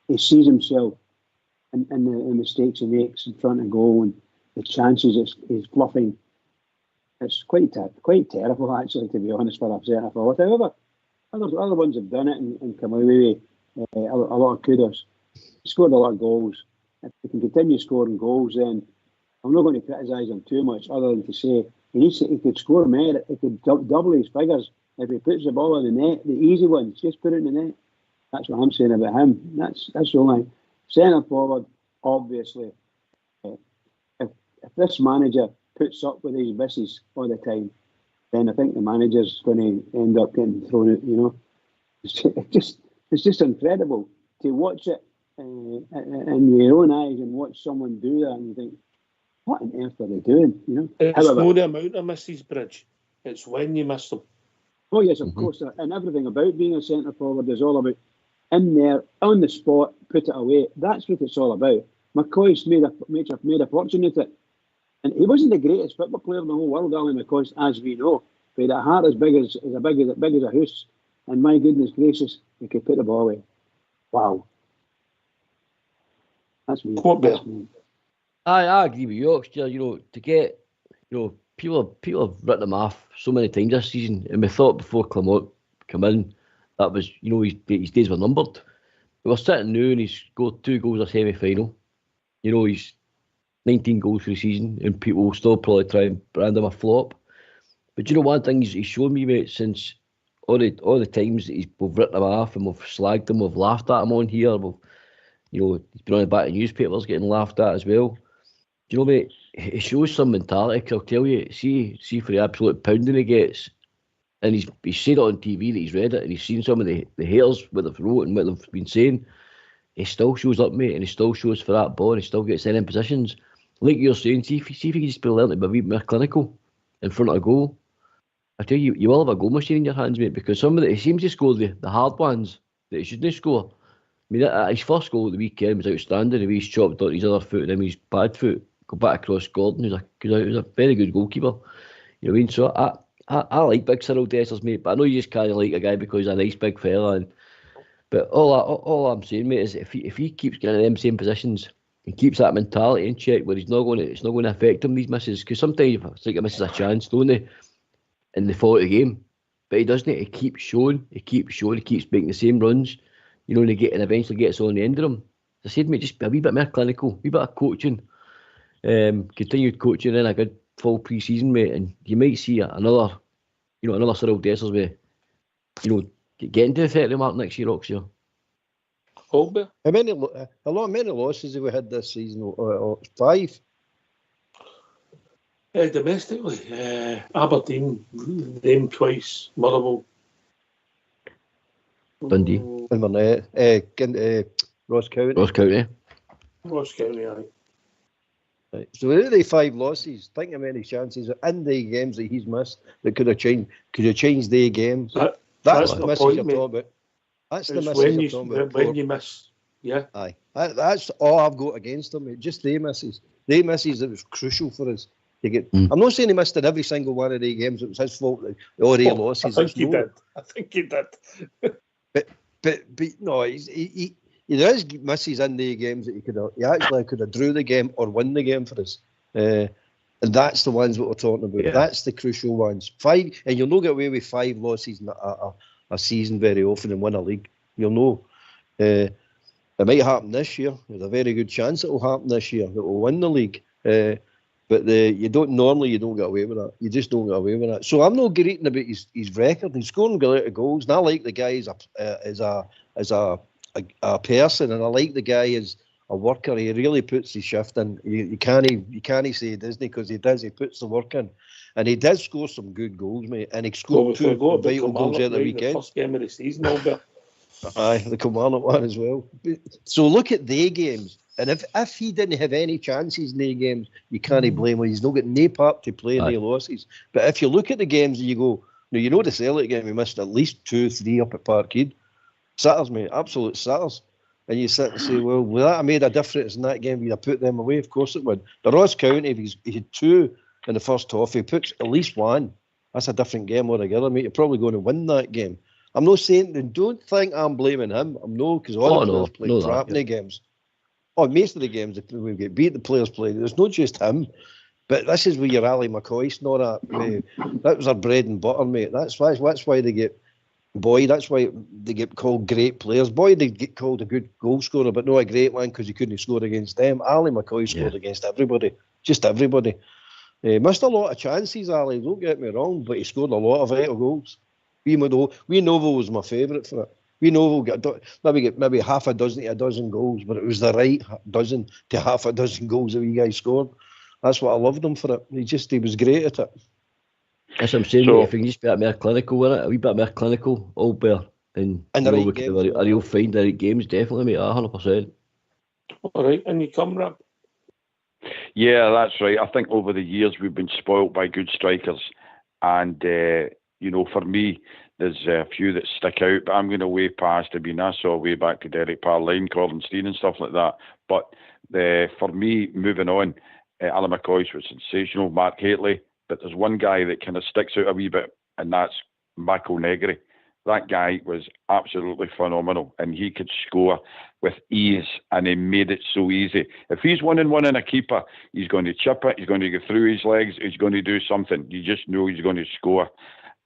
he sees himself in the mistakes he makes in front of goal and the chances he's fluffing. It's quite terrible, actually, to be honest, for a centre forward. However, other ones have done it and come away with a lot of kudos. Scored a lot of goals. If he can continue scoring goals, then I'm not going to criticise him too much, other than to say he could score more. He could double his figures if he puts the ball in the net. The easy ones, just put it in the net. That's what I'm saying about him. That's the only centre forward. Obviously, if this manager puts up with his misses all the time, then I think the manager's going to end up getting thrown out. You know, it's just incredible to watch it in your own eyes and watch someone do that, and you think, what on earth are they doing? You know, it's not the amount of misses, Bridge. It's when you miss them. Oh yes, of course, and everything about being a centre forward is all about in there, on the spot, put it away. That's what it's all about. McCoy's made a fortune at it, and he wasn't the greatest football player in the whole world, Alan McCoy, as we know. But he had a heart as big as a house, and my goodness gracious, he could put the ball away. Wow, that's me. I agree with you, Oxford. You know, to get, you know, people have written him off so many times this season, and we thought before Clermont come in that was, you know, his days were numbered. We're sitting now and he's scored 2 goals a semi-final. You know, he's 19 goals for the season, and people will still probably try and brand him a flop. But you know, one thing he's shown me, mate, since all the times that we've written him off and we've slagged him, we've laughed at him on here, you know, he's been on the back of newspapers getting laughed at as well. You know, mate, he shows some mentality. I'll tell you, see for the absolute pounding he gets, and he's said it on TV that he's read it, and he's seen some of the haters what they've wrote and what they've been saying. He still shows up, mate, and he still shows for that ball, and he still gets in positions. Like you're saying, see if he can just be learning to be a wee bit more clinical in front of a goal. I tell you, you will have a goal machine in your hands, mate, because some of he seems to score the hard ones that he shouldn't score. I mean, his first goal at the weekend was outstanding. The way he's chopped out his other foot and then his bad foot, go back across Gordon, who's a very good goalkeeper. You know what I mean? So I like big Cyril Dessers, mate, but I know you just can't like a guy because he's a nice big fella. But all I'm saying, mate, is if he keeps getting in them same positions and keeps that mentality in check, where it's not going to affect him, these misses, because sometimes it's like he misses a chance, don't they? And they fall out of the game, but he doesn't. He keeps showing. He keeps making the same runs. You know, and eventually gets on the end of them. As I said, mate, just be a wee bit more clinical, a wee bit of coaching, continued coaching in a good full pre-season, mate, and you might see another Cyril Dessers with, you know, getting to the 30 mark next year, Oxford. Holby? How many losses have we had this season? 5. Domestically, Aberdeen, them twice, Motherwell, Dundee, and Ross County. Aye. Right. So out of the 5 losses, think how many chances in the games that he's missed that could have changed the games. That's the message I'm talking about. That's the message I'm talking about. When you miss, yeah. Aye. That's all I've got against him, mate. Just the misses. The misses that was crucial for us to get. I'm not saying he missed in every single one of the games. It was his fault. All the losses. I think he did. But no, he there is misses in the games that he actually could have drew the game or won the game for us. And that's the ones that we're talking about. Yeah. That's the crucial ones. 5, and you'll not get away with 5 losses in a season very often and win a league. You'll know. It might happen this year. There's a very good chance it will happen this year that we'll win the league. But you don't get away with that. You just don't get away with that. So I'm not greeting about his record. He's scoring a lot of goals, and I like the guy as a person, and I like the guy as a worker. He really puts his shift in. You can't say he doesn't, because he does. He puts the work in, and he does score some good goals, mate. And he scored 2 vital goals at the weekend. The first game of the season, Albert. Aye, the Kilmarnock one as well. So look at the games, and if he didn't have any chances in the games, you can't blame him. He's not got no part to play in the losses. But if you look at the games and you go, you know the Celtic game, we missed at least 2-3 up at Parkhead. Sitters, mate, absolute sitters. And you sit and say, well, would that have made a difference in that game? We'd have put them away? Of course it would. The Ross County, he had 2 in the first half. He puts at least 1. That's a different game altogether, mate. You're probably going to win that game. I'm not saying, don't think I'm blaming him. I'm no, because all the players play crap in the games. Oh, most of the games we get beat, the players play. There's not just him. But this is where your Ali McCoy's and all that, mate. That was our bread and butter, mate. That's why they get Boyd. That's why they get called great players. Boyd, they get called a good goal scorer, but not a great one because he couldn't score against them. Ali McCoy scored against everybody, just everybody. Missed a lot of chances, Ali. Don't get me wrong, but he scored a lot of vital goals. We Novo was my favourite for it. We Novo got maybe half a dozen to a dozen goals, but it was the right dozen to half a dozen goals that we guys scored. That's what I loved him for it. He was great at it. That's what I'm saying. If we can just be a bit more clinical in it, a wee bit more clinical, all better, and the right games, a real find the right games, definitely, mate, 100%. All right, and you come, Rob. Yeah, that's right. I think over the years we've been spoilt by good strikers, and for me, there's a few that stick out. But I'm going to way past to be Nassau, way back to Derek Parline, Colin Steen, and stuff like that. But for me, moving on, Alan McCoy was sensational. Mark Haitley, but there's one guy that kind of sticks out a wee bit, and that's Marco Negri. That guy was absolutely phenomenal, and he could score with ease, and he made it so easy. If he's 1-on-1 in a keeper, he's going to chip it, he's going to go through his legs, he's going to do something. You just know he's going to score.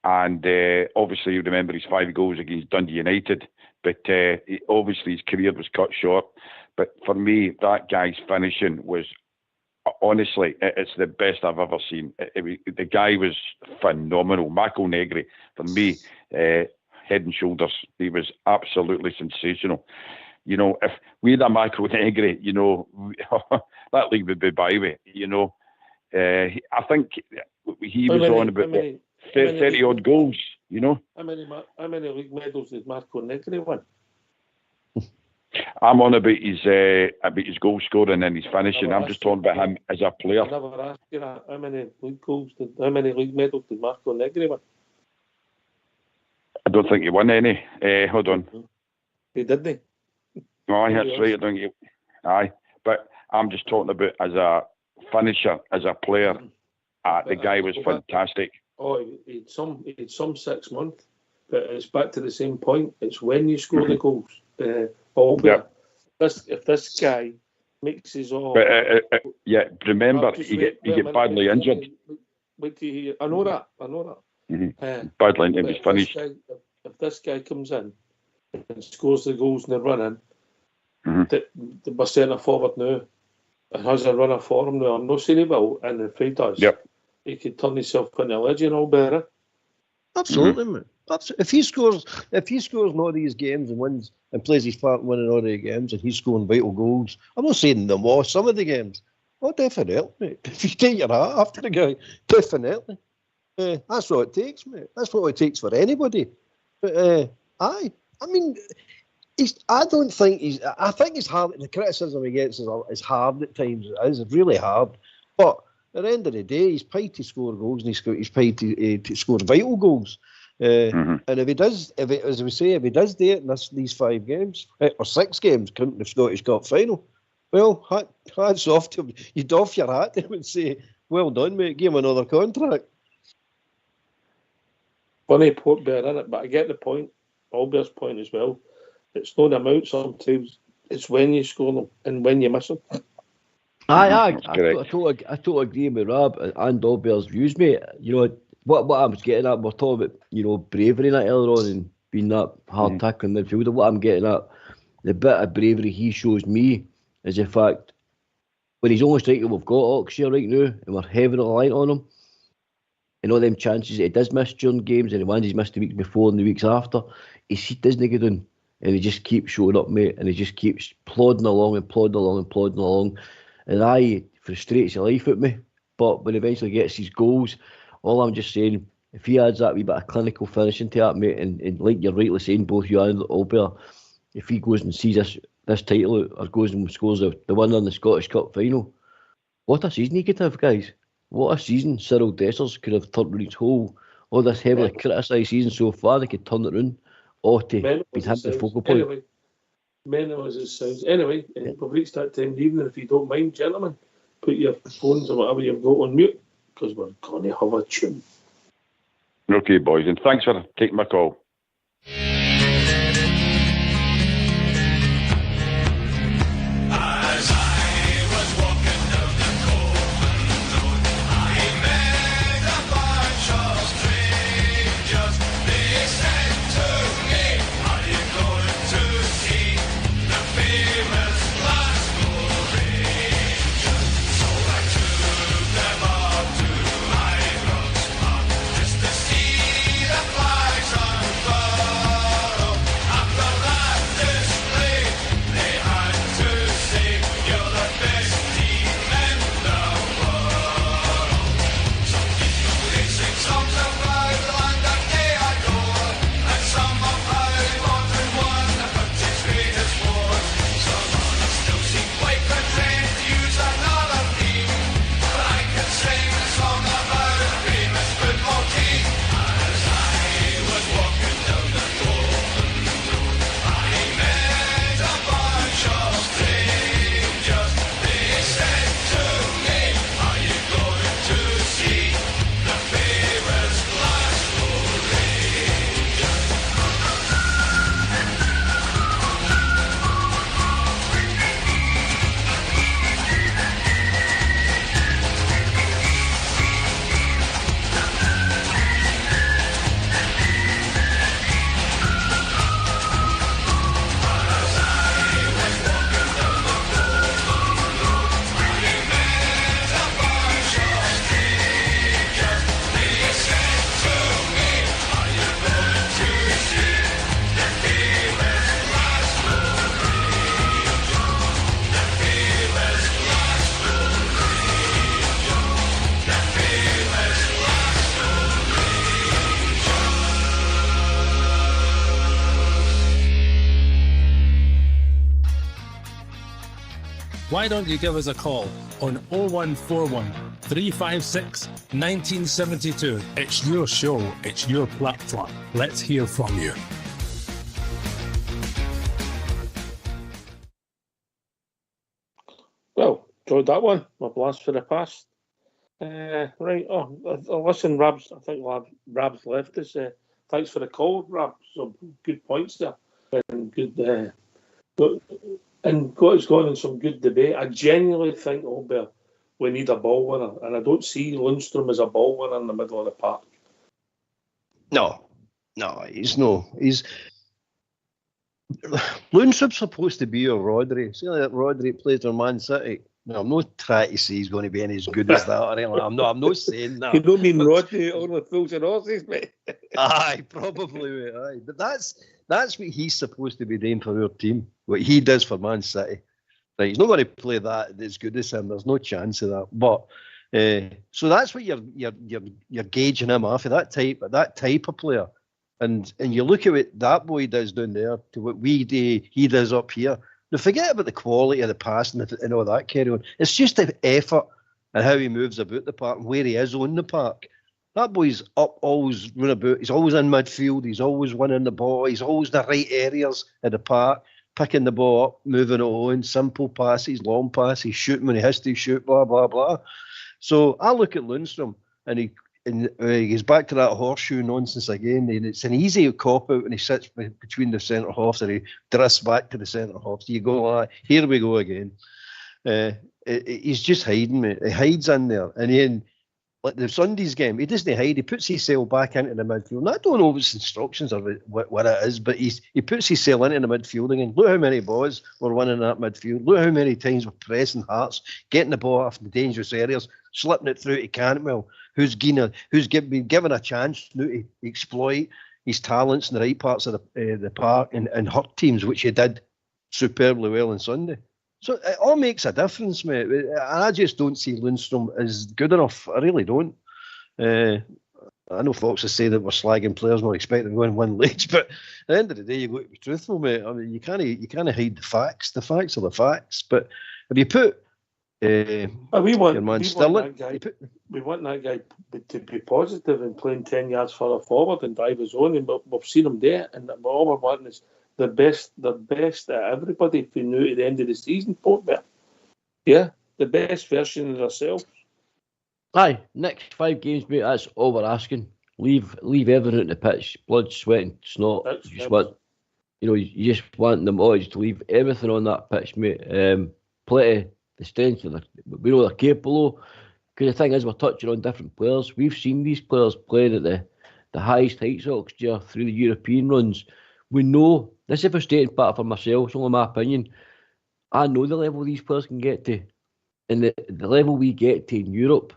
And obviously, you remember his 5 goals against Dundee United, but obviously his career was cut short. But for me, that guy's finishing was, honestly, it's the best I've ever seen. The guy was phenomenal. Marco Negri, for me, head and shoulders. He was absolutely sensational. If we had a Marco Negri, that league would be byway. I think he was on about 30 odd goals. How many league medals did Marco Negri win? I'm on about his goal scoring and his finishing. I'm just talking about him as a player. I never asked you that. How many league medals did Marco Negri win? I don't think he won any. Hold on. He didn't. Aye, that's right. I don't think aye, but I'm just talking about as a finisher, as a player. The guy was fantastic. Oh, he'd some 6 months, but it's back to the same point. It's when you score the goals. If this guy makes his own. But remember, he get badly injured. Wait till you hear. I know that. Mm-hmm. Badly injured, he was finished. If this guy comes in and scores the goals in the running, we're centre forward now and has a runner for him now. I'm not saying he will, and if he does, he could turn himself into a legend all better. Absolutely, man. If he scores in all these games and wins and plays his part in winning all the games and he's scoring vital goals, I'm not saying them all, some of the games. Oh, definitely, mate. If you take your hat after the guy, definitely. That's what it takes, mate. That's what it takes for anybody. But I mean, I think it's hard. The criticism he gets is hard at times. It is really hard. But at the end of the day, he's paid to score goals and he's paid to score vital goals. And if he does do it in these 5 games or 6 games, counting the Scottish Cup final, well, hats off to him. You'd off your hat and would say, "Well done, mate. Give him another contract." Funny port bear in it, but I get the point. Albert's point as well. It's not the amount sometimes. It's when you score them and when you miss them. I totally agree with Rob and Albert's views, mate. What I was getting at, we're talking about, bravery in that earlier on and being that hard tackling midfielder. What I'm getting at, the bit of bravery he shows me is the fact when he's only striker we've got Oxshire right now and we're heavily reliant on him, and all them chances that he does miss during games and the ones he's missed the weeks before and the weeks after, he doesn't get done. And he just keeps showing up, mate, and he just keeps plodding along. And it frustrates the life out me. But when he eventually gets his goals, all I'm just saying, if he adds that wee bit of clinical finishing to that, mate, and like you're rightly saying, both you and Albert, if he goes and sees this title out, or goes and scores the winner in the Scottish Cup final, what a season he could have, guys. What a season Cyril Dessers could have turned around his whole, all this heavily criticised season so far, they could turn it around, or to be him the focal point. Anyway, mental as it sounds. Anyway, we've reached that time of the evening. If you don't mind, gentlemen, put your phones or whatever you've got on mute, because we're going to have a tune. Okay, boys, and thanks for taking my call. Why don't you give us a call on 0141 356 1972? It's your show, it's your platform. Let's hear from you. Well, enjoyed that one. My blast for the past. Right. Listen, Rabs. I think Rabs left us. Thanks for the call, Rab. Some good points there, and good. Got us going in some good debate. I genuinely think, Albert, we need a ball winner, and I don't see Lundstrom as a ball winner in the middle of the park. No, he's no. Lundstrom's supposed to be your Rodri. See that Rodri plays for Man City. No, I'm not trying to say he's going to be any as good as that. Or anything. I'm not saying that. You don't mean Rodri only fools and horses, mate. Aye, probably, mate. Aye, but that's what he's supposed to be doing for our team. What he does for Man City. Right, he's not going to play that as good as him. There's no chance of that. But so that's what you're gauging him off of, that type of player. And you look at what that boy does down there to what he does up here. Now forget about the quality of the passing and all that carry on. It's just the effort and how he moves about the park and where he is on the park. That boy's up, always run about. He's always in midfield. He's always winning the ball. He's always in the right areas of the park, picking the ball up, moving it on, simple passes, long passes, shooting when he has to shoot, blah, blah, blah. So I look at Lundstrom and he's back to that horseshoe nonsense again. And it's an easy cop out when he sits between the centre halves and he drifts back to the centre halves. You go, here we go again. He's just hiding, mate. He hides in there. And then, like the Sunday's game, he doesn't hide. He puts himself back into the midfield. And I don't know what's instructions or what it is, but he puts himself into the midfield again. Look how many balls we're winning that midfield. Look how many times we're pressing Hearts, getting the ball off the dangerous areas, slipping it through to Cantwell, who's been given a chance now to exploit his talents in the right parts of the park and hurt teams, which he did superbly well on Sunday. So it all makes a difference, mate. I just don't see Lundstrom as good enough. I really don't. I know folks will say that we're slagging players, we're expecting to go and win leagues, but at the end of the day, you've got to be truthful, mate. I mean, you can't hide the facts. The facts are the facts. But if you put we want that guy to be positive and playing 10 yards further forward and drive his own, and we've seen him there, and all we're wanting is the best at everybody from now to the end of the season, Portman. Yeah, the best version of ourselves. Aye, next 5 games, mate, that's all we're asking. leave everything at the pitch, blood, sweat, and snot. You just want, you just want them all to leave everything on that pitch, mate. Play the strength we know they're capable of. Because the thing is, we're touching on different players. We've seen these players playing at the highest heights of year through the European runs. We know, this is a frustrating part for myself, it's only my opinion. I know the level these players can get to. And the level we get to in Europe,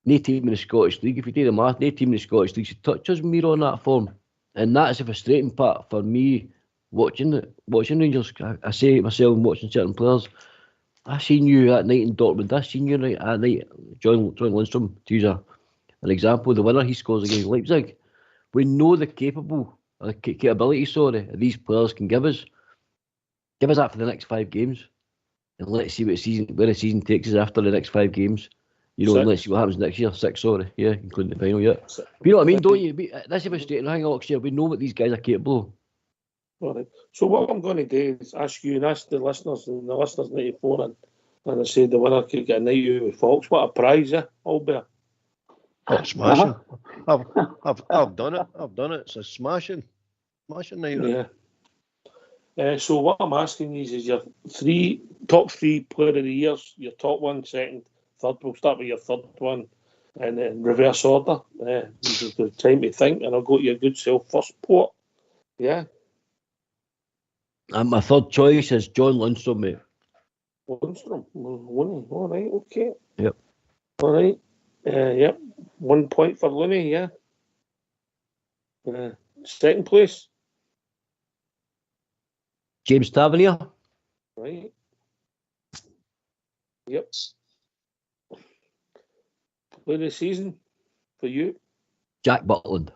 no team in the Scottish League, if you do the math, no team in the Scottish League should touch us when we're on that form. And that's a frustrating part for me watching Rangers. I say it myself, watching certain players. I seen you that night in Dortmund. I seen you that night, John Lundstrom, to use an example, the winner he scores against Leipzig. We know the capability, of these players can give us. Give us that for the next 5 games. And let's see where the season takes us after the next 5 games. And let's see what happens next year. 6, including the final, yeah. You know what I mean, don't you? That's a frustrating thing, Oxford. We know what these guys are capable of. All right. So what I'm going to do is ask you and ask the listeners, and the listeners need to phone in, and I said the winner could get a night out with Fox. What a prize, Albert. Oh, smashing. I've done it. It's a smashing night. Yeah. So what I'm asking you is your top 3 player of the years, your top 1, second, third. We'll start with your third one, and in reverse order. This is the time to think, and I'll go to your good self first, Port. Yeah. And my third choice is John Lundstrom, mate. Lundstrom. All right, okay. Yep. All right. Yep. 1 point for Looney, yeah. Second place. James Tavernier. Right. Yep. Play of the season for you. Jack Butland.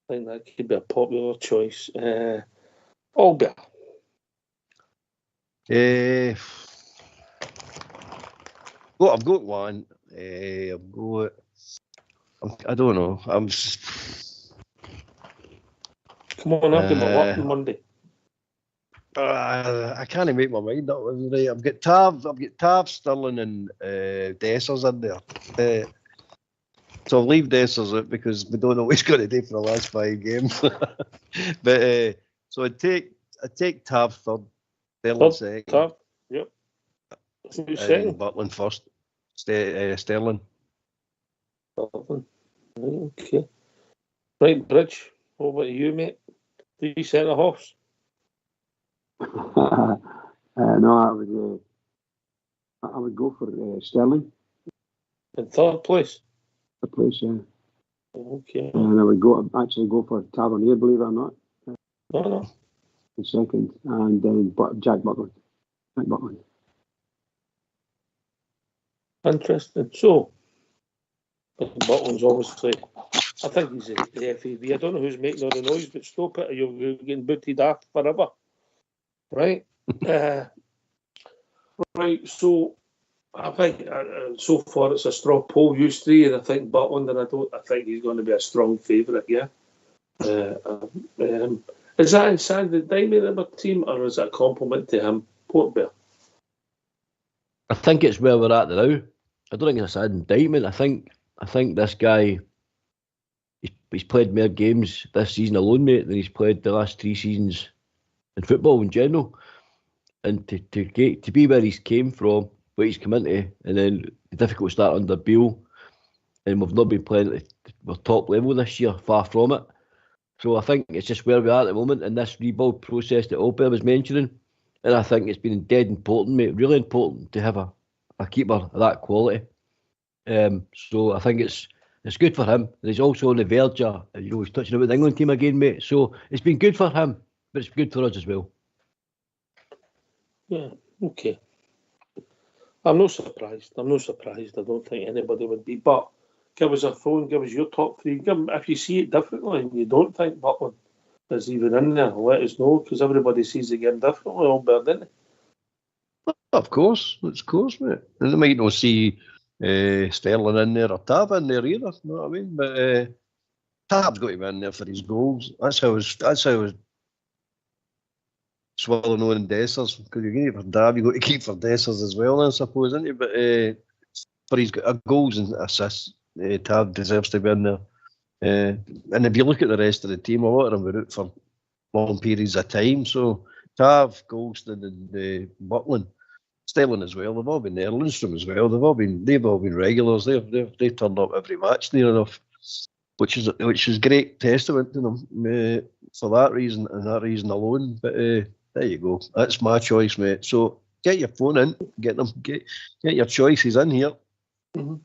I think that could be a popular choice. Albert. Well, I've got one. I don't know. Come on, I've got my work on Monday. I can't make my mind up. Right. I've got Tav, Sterling, and Dessers in there. So I'll leave Dessers out because we don't know what he's going to do for the last 5 games. But so I take Tav third, Sterling second. Tav, yep. Who's second? Butland first. Sterling. Butland. Right, okay. Right, Bridge. What about you, mate? 3 centre halves. No, I would go for Sterling. In third place. Third place, yeah. Okay. And I would go for Tavernier, believe it or not. No. In second, and then Jack Butland. Interesting. So, Butland's obviously, I think he's the FAB. I don't know who's making all the noise, but stop it or you're getting booted off forever. Right? Right, so I think so far it's a straw poll, you 3, and I think Butland, and I think he's going to be a strong favourite, yeah. Is that inside the diamond of a team, or is that a compliment to him, Port Bear? I think it's where we're at now. I don't think it's a sad indictment. I think this guy, he's played more games this season alone, mate, than he's played the last 3 seasons in football in general. And to be where he's came from, what he's come into, and then the difficult start under Beale, and we've not been playing at the top level this year, far from it. So I think it's just where we are at the moment in this rebuild process that Albert was mentioning. And I think it's been dead important, mate, really important to have a keeper of that quality. So I think it's good for him. And he's also on the verge of, he's touching about the England team again, mate. So it's been good for him, but it's good for us as well. Yeah, okay. I'm not surprised. I don't think anybody would be. But give us a phone, give us your top 3. If you see it differently and you don't think Butland is even in there, let us know, because everybody sees the game differently, Albert, doesn't they? Of course, mate. And they might not see Sterling in there or Tav in there either, you know what I mean? But Tav's got to be in there for his goals. That's how it's swallowing on Dessers, because you're getting it for Tav, you've got to keep for Dessers as well, I suppose, isn't it? But for his goals and assists, Tav deserves to be in there. And if you look at the rest of the team, a lot of them were out for long periods of time. So Tav, Goldston, and Butland, Sterling as well. They've all been there. Lundstrom as well. They've all been regulars. They've turned up every match near enough, which is great testament to them for that reason and that reason alone. But there you go. That's my choice, mate. So get your phone in, get your choices in here. Mm-hmm.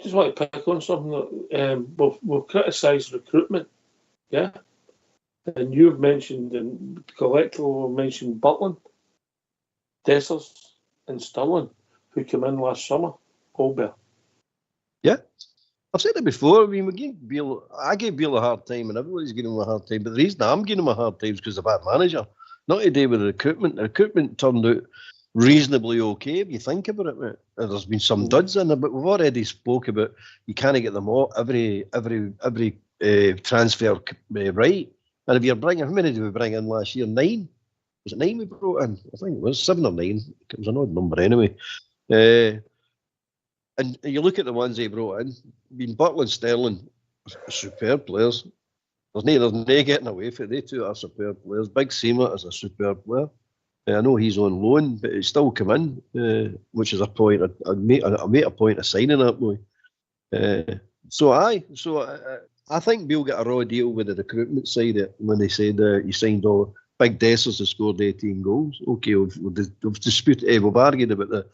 Just want to pick on something that we've criticised recruitment, yeah? And you've mentioned, and collectively we've mentioned Butland, Dessers and Stirling, who came in last summer, Colbert. Yeah, I've said it before. I mean, I gave Beale a hard time and everybody's giving him a hard time, but the reason I'm giving him a hard time is because of a bad manager. Not to do with the recruitment. The recruitment turned out reasonably okay if you think about it, mate. There's been some duds in there, but we've already spoke about you can't get them all every transfer right. And if you're bringing, how many did we bring in last year? 9? Was it 9 we brought in? I think it was 7 or 9. It was an odd number anyway. And you look at the ones they brought in. I mean, Butland, Sterling, superb players. There's no getting away from it. They two are superb players. Big Seamer is a superb player. I know he's on loan, but he's still come in, which is a point. I made a point of signing that boy. So I think Beale got a raw deal with the recruitment side when they said he signed all Big Dessers has scored 18 goals. Okay, we've disputed, we've argued about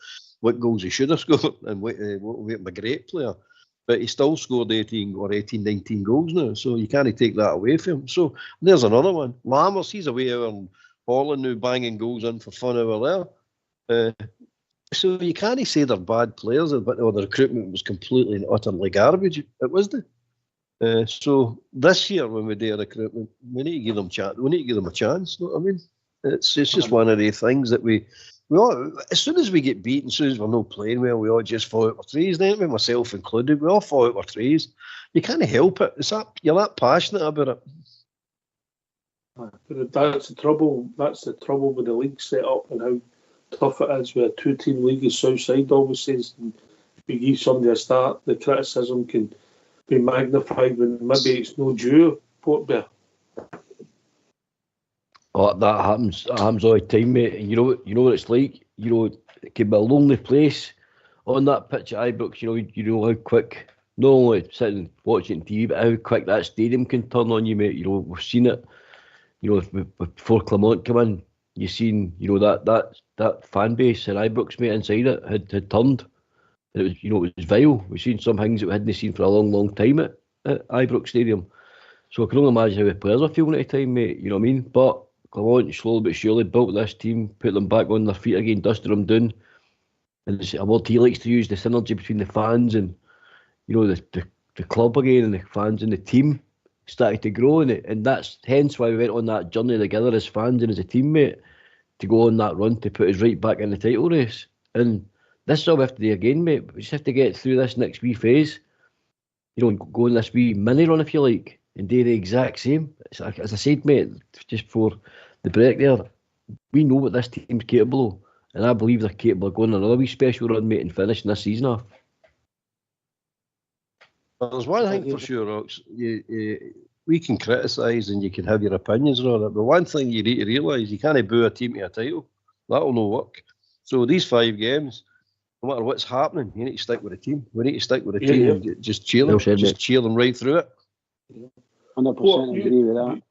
what goals he should have scored and what made him a great player. But he still scored 18, 19 goals now, so you can't take that away from him. So there's another one. Lammers, he's away over in Holland now, banging goals in for fun over there. So you can't say they're bad players, but the recruitment was completely and utterly garbage. It was so this year when we do a recruitment, we need to give them a chance. You know what I mean? It's just one of the things that we all, as soon as we get beaten, as soon as we're not playing well, we all just fall out with threes, don't we? Myself included, we all fall out with threes. You can't help it. You're that passionate about it. But that's the trouble. That's the trouble with the league set up and how tough it is with a 2-team league. As Southside always says, and if you give somebody a start, the criticism can be magnified when maybe it's no due. Port Bear. Oh, that happens all the time, mate. And you know what it's like. It can be a lonely place on that pitch at Ibrox. You know how quick, not only sitting watching TV, but how quick that stadium can turn on you, mate. We've seen it. Before Clermont come in, you seen that fan base in Ibrox, mate, inside it had turned. It was it was vile. We've seen some things that we hadn't seen for a long time at Ibrox Stadium. So I can only imagine how the players are feeling at the time, mate. You know what I mean? But Clermont slowly but surely built this team, put them back on their feet again, dusted them down. And it's a word he likes to use, the synergy between the fans and the club again, and the fans and the team started to grow, and that's hence why we went on that journey together as fans and as a teammate to go on that run to put us right back in the title race. And this is all we have to do again, mate. We just have to get through this next wee phase, go on this wee mini run if you like, and do the exact same. As I said, mate, just before the break there, we know what this team's capable of, and I believe they're capable of going on another wee special run, mate, and finishing this season off. Well, there's one thing for sure, Rox. We can criticise and you can have your opinions on it, but one thing you need to realise, you can't boo a team to a title. That'll no work. So these 5 games, no matter what's happening, you need to stick with the team. We need to stick with the team and just cheer them. Cheer them right through it. 100% agree with that.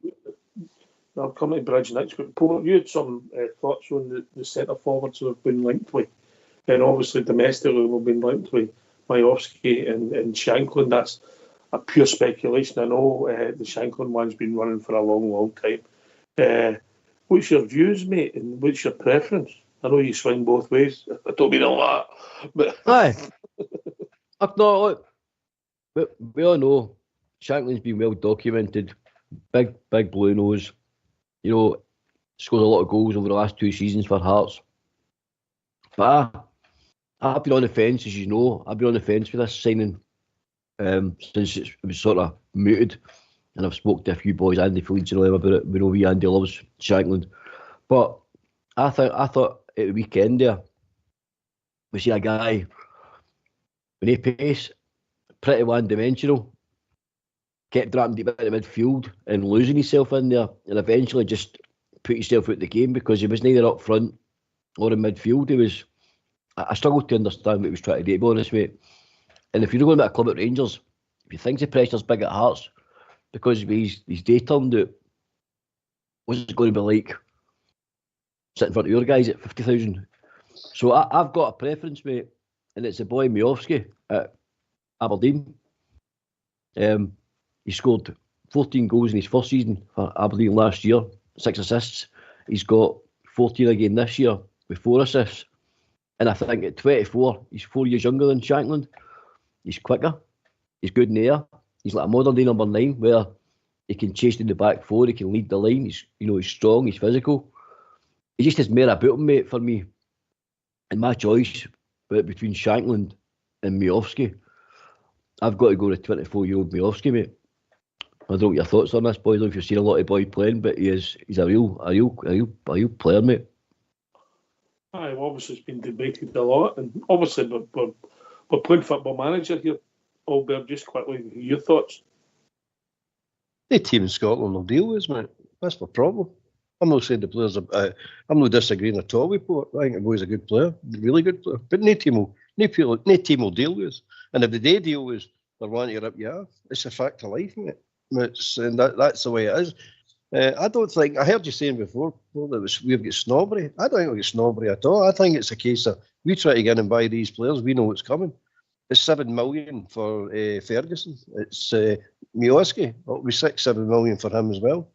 I'll come to Bridge next, but Paul, you had some thoughts on the centre forwards who have been linked with, and obviously domestically we've been linked with Majowski and Shanklin. That's a pure speculation. I know the Shanklin one's been running for a long time. What's your views, mate, and what's your preference? I know you swing both ways. I don't mean a lot, but aye. Look, we all know Shanklin's been well documented. Big blue nose. Scored a lot of goals over the last 2 seasons for Hearts. But I've been on the fence, as you know. I've been on the fence with this signing since it was sort of mooted. And I've spoken to a few boys, Andy Fleets and all them about it. We know Andy loves Shanklin. But I thought at the weekend there, we see a guy with no pace, pretty one-dimensional. Kept dropping deep into midfield and losing himself in there, and eventually just put himself out the game because he was neither up front or in midfield. He was. I struggled to understand what he was trying to do, to be honest, mate. And if you're going to a club at Rangers, if you think the pressure's big at Hearts, because his day turned out, what's it going to be like sitting in front of your guys at 50,000? So I've got a preference, mate, and it's the boy Miovski at Aberdeen. He scored 14 goals in his first season for Aberdeen last year, 6 assists. He's got 14 again this year with 4 assists. And I think at 24, he's 4 years younger than Shankland. He's quicker. He's good in the air. He's like a modern day number 9 where he can chase in the back 4, he can lead the line. He's strong, he's physical. He just has more about him, mate, for me. And my choice between Shankland and Miovski, I've got to go to 24-year-old Miovski, mate. I don't know what your thoughts on this, boys. I don't know if you've seen a lot of boy playing, but he's a real player, mate. Aye, obviously it's been debated a lot, and obviously we're playing Football Manager here. Albert, just quickly, your thoughts? The team in Scotland will deal with us, mate. That's my problem. I'm not saying the players are. I'm not disagreeing at all with Port. I think the boy's a good player, really good player. But no team will deal with us. And if they deal with us, they're wanting to rip you off. It's a fact of life, mate. And that's the way it is. I don't think, I heard you saying before that we've got snobbery. I don't think we've got snobbery at all. I think it's a case of we try to get in and buy these players. We know what's coming. It's 7 million for Ferguson. It's Miovski. It'll be 6-7 million for him as well.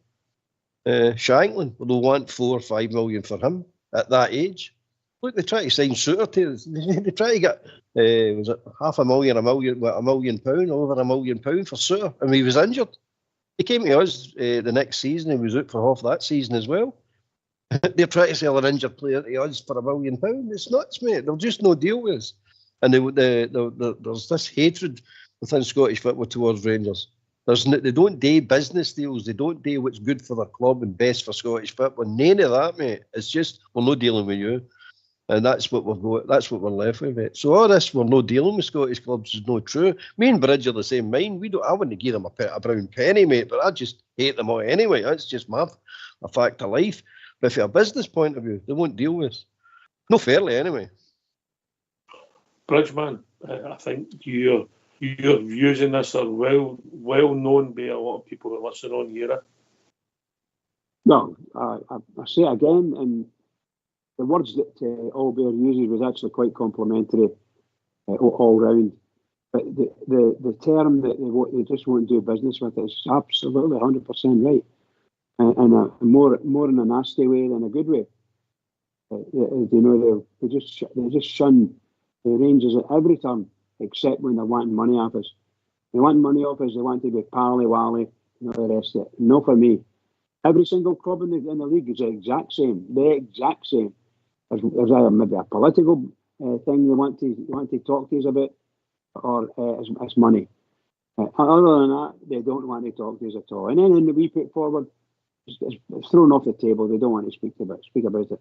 Shankland, they'll want 4 or 5 million for him at that age. Look, they try to sign Suter to us. They try to get, was it £500,000, £1 million, over £1 million for Suter, and he was injured. He came to us the next season. He was out for half that season as well. They're trying to sell an injured player to us for £1 million. It's nuts, mate. They'll just no deal with us. And there's this hatred within Scottish football towards Rangers. They don't do business deals. They don't do what's good for their club and best for Scottish football. None of that, mate. It's just we're not dealing with you, and that's what we're left with, mate. So all this we're not dealing with Scottish clubs is not true. Me and Bridge are the same mind. I wouldn't give them a brown penny, mate. But I just hate them all anyway. That's just a fact of life. But from a business point of view, they won't deal with us. No fairly, anyway. Bridgeman, I think your views in this are well known by a lot of people that listen on here. No, I say it again, and the words that Albert uses was actually quite complimentary all round. But the term that they just won't do business with is absolutely 100% right, and more in a nasty way than a good way. They just shun the Rangers at every turn, except when they're wanting money off us. They want money off us. They want to be pally-wally and all the rest of it. No, for me. Every single club in the league is the exact same. There's either maybe a political thing they want to talk to us about, or it's money. Other than that, they don't want to talk to us at all. And anything that we put forward is thrown off the table. They don't want to speak about it.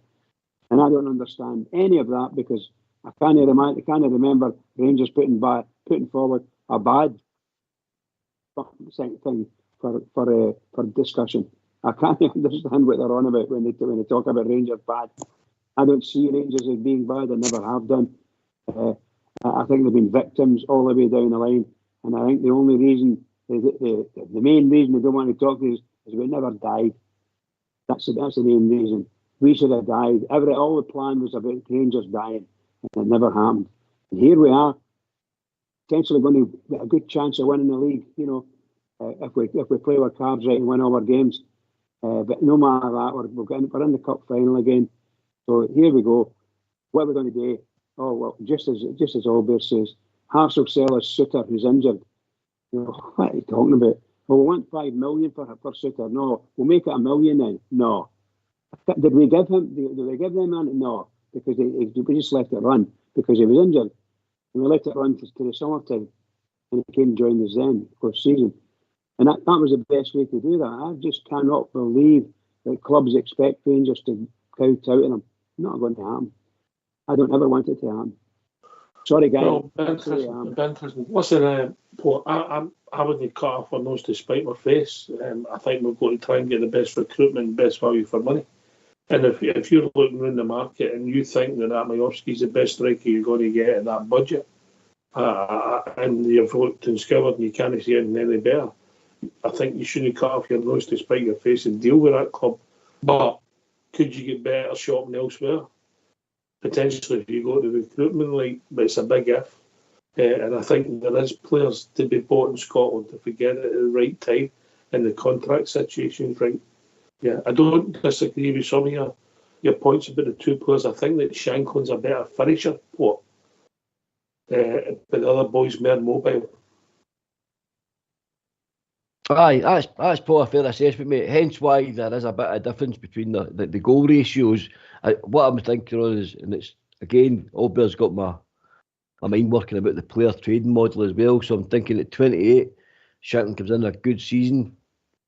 And I don't understand any of that, because I can't remember Rangers putting forward a bad thing for discussion. I can't understand what they're on about when they talk about Rangers bad. I don't see Rangers as being bad. I never have done. I think they've been victims all the way down the line, and I think the only reason, the main reason they don't want to talk to us is we never died. That's the main reason. We should have died. All the plan was about Rangers dying, and it never happened. And here we are, potentially going to get a good chance of winning the league. If we play our cards right and win all our games. But no matter that, we're in the cup final again. So here we go. What are we going to do? Oh well, just as Albert says, Hearts will sell us Suter, who's injured. What are you talking about? Well, we want 5 million for Suter. No, we'll make it 1 million then. No. Did we give him? Did they give them money? No, because we just let it run because he was injured, and we let it run to the summertime, and he came and joined us then for season, and that was the best way to do that. I just cannot believe that clubs expect Rangers to kowtow to them. Not going to happen. I don't ever want it to happen. Sorry, guys. Well, interesting. Listen, Paul, I wouldn't cut off our nose to spite my face. I think we've got to try and get the best recruitment, best value for money. And if you're looking around the market and you think that Majowski's the best striker you're going to get at that budget, and you've looked and scoured and you can't see anything any better, I think you shouldn't cut off your nose to spite your face and deal with that club. But could you get better shopping elsewhere? Potentially, if you go to the recruitment league, but it's a big if. And I think there is players to be bought in Scotland if we get it at the right time and the contract situation's right. Yeah, I don't disagree with some of your points about the two players. I think that Shanklin's a better finisher, but the other boy's more mobile. Aye, that's probably a fair assessment, mate. Hence why there is a bit of difference between the goal ratios. What I'm thinking of is, and it's again, Albert's got my mind working about the player trading model as well. So I'm thinking at 28, Shanklin comes in a good season.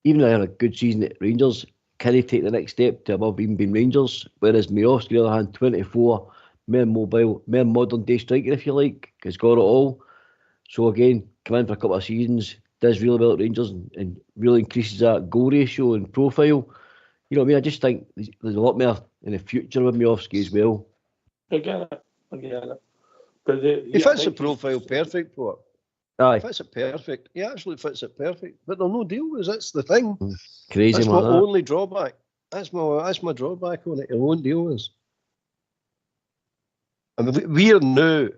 Even in a good season at Rangers, can he take the next step to above even being Rangers? Whereas Majowski, on the other hand, 24, more mobile, more modern day striker, if you like, has got it all. So again, come in for a couple of seasons, does really well at Rangers and really increases that goal ratio and profile. You know what I mean? I just think there's a lot more in the future with Majowski as well. I get it. But he fits the profile perfect, Port. Aye. Fits it perfect. He actually fits it perfect. But there's no deal with it. That's the thing. Crazy, that's man. my only drawback. That's my drawback on it. He won't deal with us. I mean, we are now.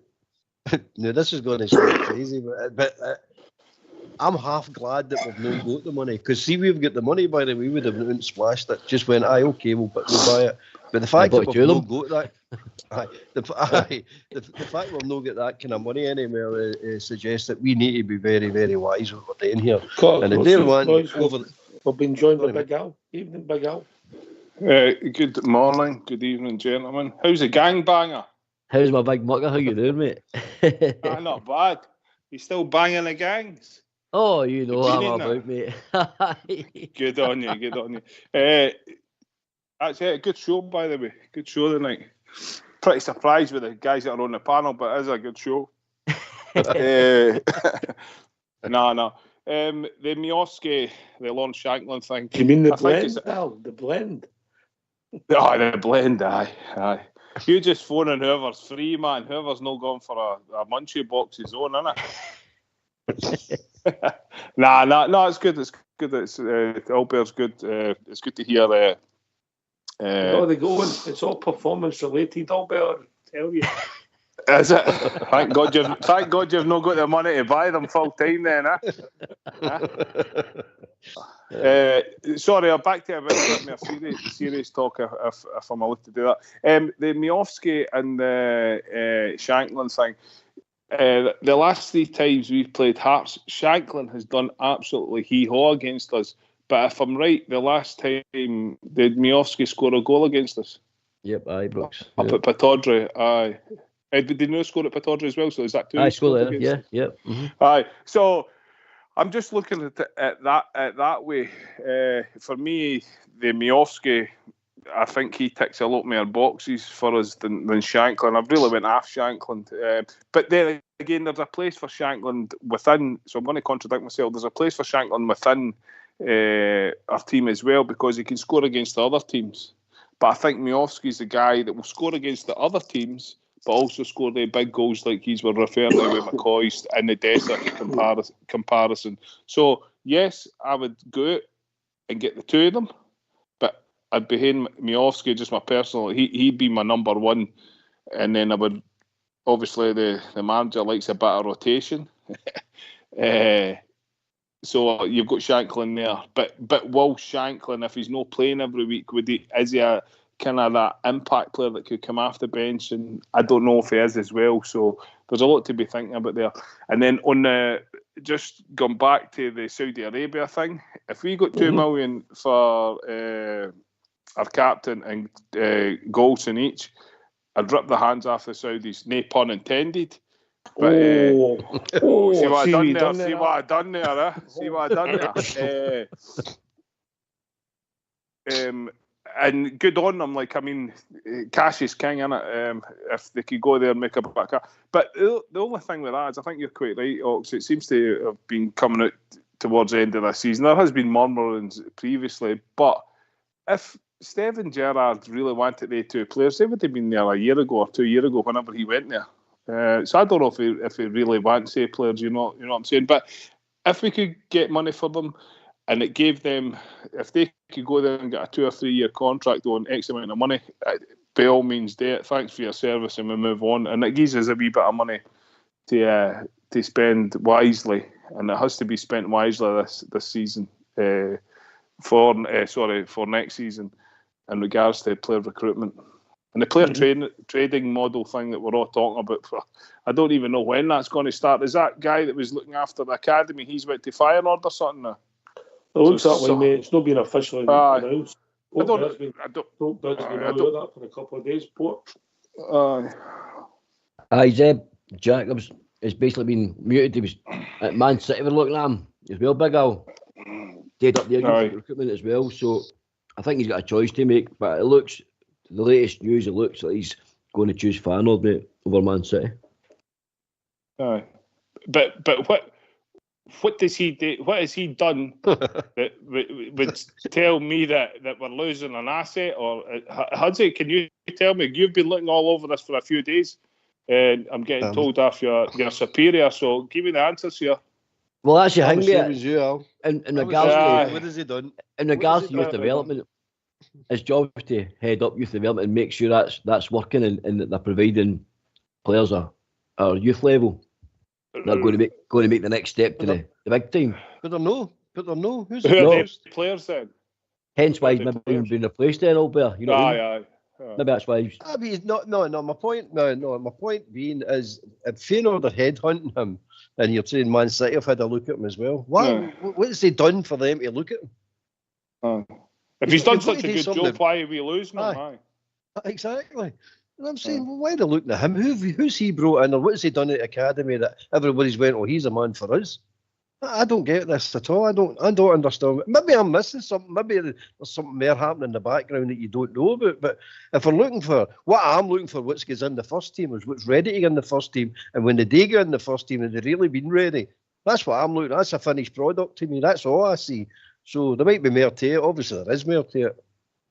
Now this is going to sound crazy, but I'm half glad that we've not got the money. Because see, we've got the money, by the way, we would have splashed it. Just went, okay, we'll buy it. But the fact that we've not got that, the fact we've not got that kind of money anymore suggests that we need to be very, very wise with what we're doing here. We've been joined by Big Al. Evening, Big Al. Good morning, good evening, gentlemen. How's the gangbanger? How's my big mucker? How you doing, mate? Not bad. You still banging the gangs? Oh, you know I'm about, mate. Good on you. Actually, a good show, by the way. Good show tonight. Pretty surprised with the guys that are on the panel, but it is a good show. No. The Majowski, the Lon Shanklin thing. You mean the blend, Al? The blend? Oh, the blend, aye. You just phoning whoever's free, man. Whoever's not gone for a munchie box is on, innit? No, it's good. It's good. It's Albert's good. It's good to hear. They going. It's all performance related, Albert. I tell you. Is it? Thank God you've not got the money to buy them full time then, sorry, I'm back to a bit more serious talk if I'm allowed to do that. The Majowski and the Shanklin thing. The last 3 times we've played Hearts, Shanklin has done absolutely hee-haw against us. But if I'm right, the last time did Majowski score a goal against us? Yep, aye, Brooks. Up at Pataudry, aye. Did he not score at Pataudry as well? So is that 2? I scored there, yeah. Mm-hmm. Aye. So I'm just looking at that way. For me, the Majowski, I think he ticks a lot more boxes for us than Shanklin. I've really went off Shanklin. But then again, there's a place for Shanklin within, so I'm going to contradict myself. There's a place for Shanklin within our team as well, because he can score against the other teams. But I think Majowski's the guy that will score against the other teams, but also score the big goals like he's were referring to with McCoy and the Dessa comparison. So, yes, I would go out and get the 2 of them, but I'd be behind Majowski, just my personal, he'd be my number 1, and then I would, obviously the manager likes a bit of rotation. So you've got Shanklin there, but will Shanklin, if he's not playing every week, is he a kind of that impact player that could come off the bench? And I don't know if he is as well. So there's a lot to be thinking about there. And then just going back to the Saudi Arabia thing, if we got 2 million for our captain and Golson each, I'd rip the hands off the Saudis. No pun intended. But, see what I done there. and good on them. Like, I mean, cash is king, innit? If they could go there and make a bit of cash. But the only thing with that is, I think you're quite right, Ox. It seems to have been coming out towards the end of the season. There has been murmurings previously, but if Steven Gerrard really wanted the two players, they would have been there a year ago or 2 years ago, whenever he went there. So I don't know if he really wants the players. You know what I'm saying? But if we could get money for them, and it gave them, if they could go there and get a 2 or 3 year contract on X amount of money, by all means do it. Thanks for your service, and we move on. And it gives us a wee bit of money to spend wisely, and it has to be spent wisely this season for next season in regards to player recruitment. And the player trading model thing that we're all talking about, I don't even know when that's going to start. Is that guy that was looking after the academy, he's went to fire order something now? It looks that way, mate. It's not been officially announced. I don't Hope Bid's been out of that for a couple of days, Port. Zeb Jacobs has basically been muted. He was at Man City, we're looking at him as well, Big Al. Stayed up there for recruitment as well, so I think he's got a choice to make, but it looks, the latest news, it looks like he's going to choose Feyenoord, mate, over Man City. But what does he do? What has he done that would tell me that we're losing an asset? Or Hudson, can you tell me? You've been looking all over this for a few days, and I'm getting told off your superior. So give me the answers here. Well, that's your thing, mate. In regards to what has he done? In regards to youth development, his job is to head up youth development and make sure that's working, and that they're providing players at youth level. They're going to make the next step to the big team. But they're no. Who's Who are the players then? Hence why he's maybe even been replaced then, Albert. You know what I mean? Maybe that's why he's... I mean, no. My point being is, if Feyenoord are headhunting him, and you're saying Man City have had a look at him as well, what has he done for them to look at him? If he's done such a good job, why are we losing him? Exactly. And I'm saying, well, why are they looking at him? Who's he brought in, or what has he done at the academy that everybody's went, oh, he's a man for us? I don't get this at all. I don't understand. Maybe I'm missing something. Maybe there's something more happening in the background that you don't know about. But if we're looking for, what I'm looking for, what goes in the first team is what's ready to get in the first team. And when they do get in the first team, have they really been ready? That's what I'm looking at. That's a finished product to me. That's all I see. So there might be more to it. Obviously, there is more to it.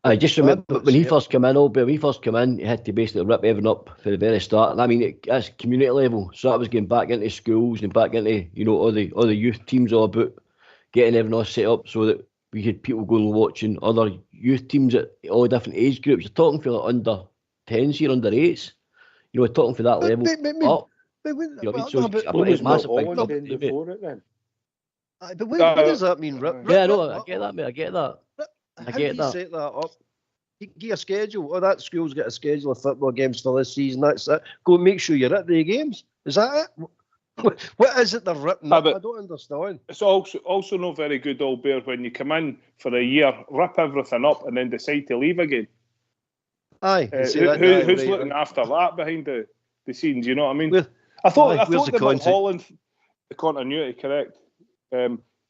I just remember when he first came in, he had to basically rip everything up for the very start. And I mean, that's community level. So that was getting back into schools and back into, all the youth teams, all about getting everything all set up so that we had people going and watching other youth teams at all different age groups. You're talking for like under 10s here, under 8s. We're talking for that level up. It's massive big job. But what does that mean? I get that, mate. I get that. How do you set that up? You get a schedule. That school's got a schedule of football games for this season. That's it. Go and make sure you're at the games. Is that it? What is it they're ripping up? I don't understand. It's also not very good, old bear, when you come in for a year, rip everything up, and then decide to leave again. Aye. Who's looking after that behind the scenes? You know what I mean? I thought the Mulholland, the continuity, correct.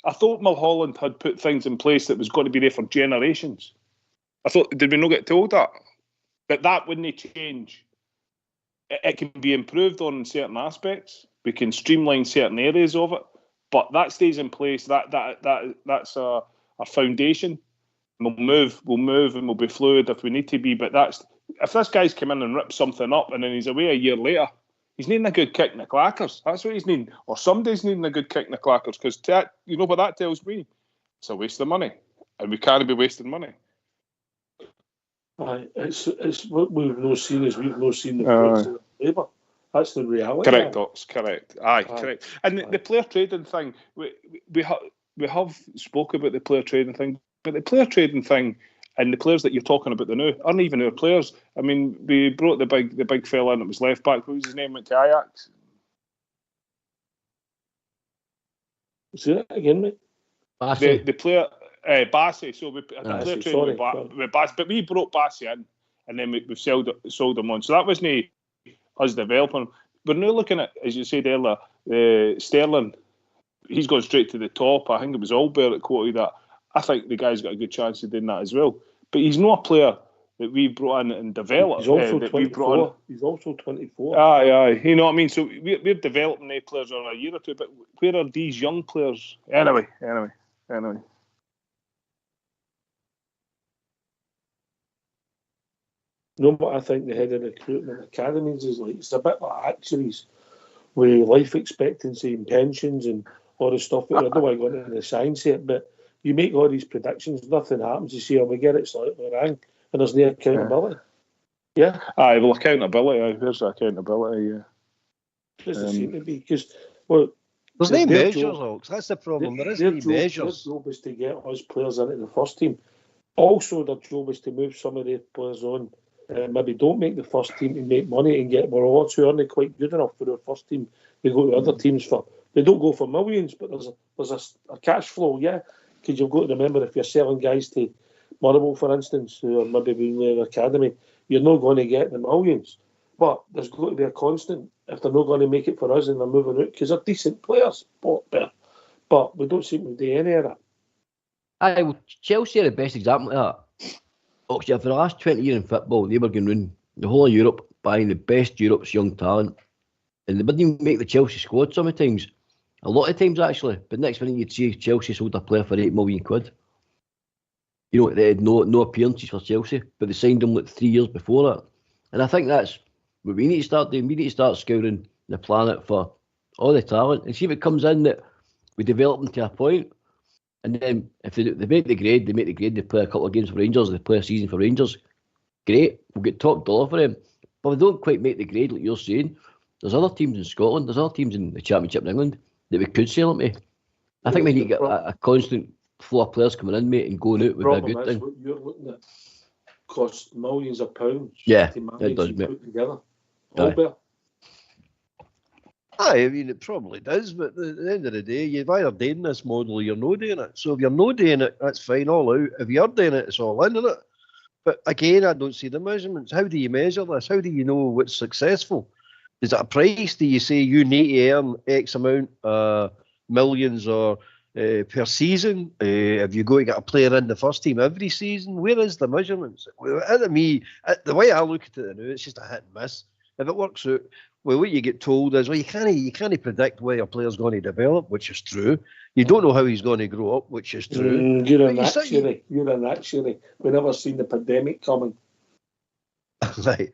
I thought Mulholland had put things in place that was going to be there for generations. I thought, did we not get told that? But that wouldn't change. It can be improved on in certain aspects. We can streamline certain areas of it, but that stays in place. That's our foundation. We'll move, and we'll be fluid if we need to be. But if this guy's come in and ripped something up, and then he's away a year later, he's needing a good kick in the clackers. That's what he's needing. Or somebody's needing a good kick in the clackers, because you know what that tells me? It's a waste of money. And we can't be wasting money. Aye, it's what we've not seen is we've not seen the fruits of labour. That's the reality. Correct, Ox, correct. Aye, correct. And the player trading thing, we have spoke about the player trading thing, but the player trading thing and the players that you're talking about now aren't even our players. I mean, we brought the big fella in that was left back. What was his name? Went to Ajax. Say that again, mate. The player Bassi. So the player trading with Bassi, but we brought Bassi in, and then we sold him on. So that wasn't us developing him. We're now looking at, as you said earlier, Sterling. He's gone straight to the top. I think it was Albert that quoted that. I think the guy's got a good chance of doing that as well. but he's not a player that we brought in and developed. He's also that 24. He's also 24. Aye. You know what I mean? So we're developing the players in a year or two, but where are these young players? Anyway. You know what I think the head of recruitment academies is like? It's a bit like actuaries with life expectancy and pensions and all the stuff. I don't want to go into the science of it, but you make all these predictions, nothing happens. You see, we get it slightly wrong, and there's no accountability. Yeah. Aye, well, accountability. Where's the accountability? Yeah. Doesn't seem to be, because there's no measures, Oaks. That's the problem. There isn't measures. Their job is to get us players into the first team. Also, their job is to move some of the players on. Maybe don't make the first team to make money and get more rewards who aren't quite good enough for their first team. They go to other teams for. They don't go for millions, but there's a cash flow, yeah. Because you've got to remember, if you're selling guys to Motherwell, for instance, who are maybe being in the academy, you're not going to get the millions. But there's got to be a constant if they're not going to make it for us and they're moving out, because they're decent players, but we don't seem to do any of that. Aye, well, Chelsea are the best example of that. Actually, for the last 20 years in football, they were going around the whole of Europe buying the best Europe's young talent. And they didn't even make the Chelsea squad sometimes. A lot of times, actually. But next minute, you'd see Chelsea sold a player for £8 million. You know, they had no appearances for Chelsea, but they signed him like 3 years before that. And I think that's what we need to start doing. We need to start scouring the planet for all the talent and see if it comes in that we develop them to a point. And then if they make the grade, they play a couple of games for Rangers, they play a season for Rangers. Great, we'll get top dollar for them. But we don't quite make the grade, like you're saying. There's other teams in Scotland, there's other teams in the Championship in England that we could sell them to. I think we need to get a constant flow of players coming in, mate, and going out would be a good thing. What you're looking at costs millions of pounds. Yeah, to manage it does, and mate. put together. Aye, I mean, it probably does, but at the end of the day, you're either doing this model or you're not doing it. So if you're not doing it, that's fine, all out. If you're doing it, it's all in, isn't it? But again, I don't see the measurements. How do you measure this? How do you know what's successful? Is it a price? Do you say you need to earn X amount, millions or per season? Have you got to get a player in the first team every season? Where is the measurements? The way I look at it now, it's just a hit and miss. If it works out, well, what you get told is, well, you can't predict where your player's going to develop, which is true. You don't know how he's going to grow up, which is true. You're an actuary. We never seen the pandemic coming. Right.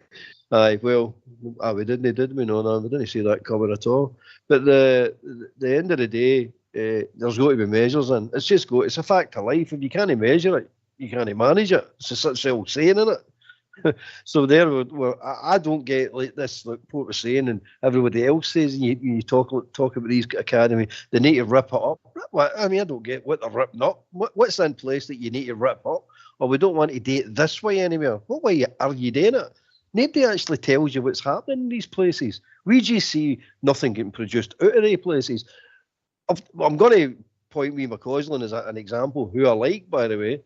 Aye, well, we didn't, did we? No, we didn't see that coming at all. But the end of the day, there's got to be measures in. It's a fact of life. If you can't measure it, you can't manage it. It's such an old saying, isn't it? So I don't get like this, like what we're saying, and everybody else says, and you talk about these academies, they need to rip it up. I mean, I don't get what they're ripping up. What's in place that you need to rip up? Or we don't want to do it this way anymore. What way are you doing it? Nobody actually tells you what's happening in these places. We just see nothing getting produced out of these places. I'm going to point me McCausland as an example, who I like, by the way.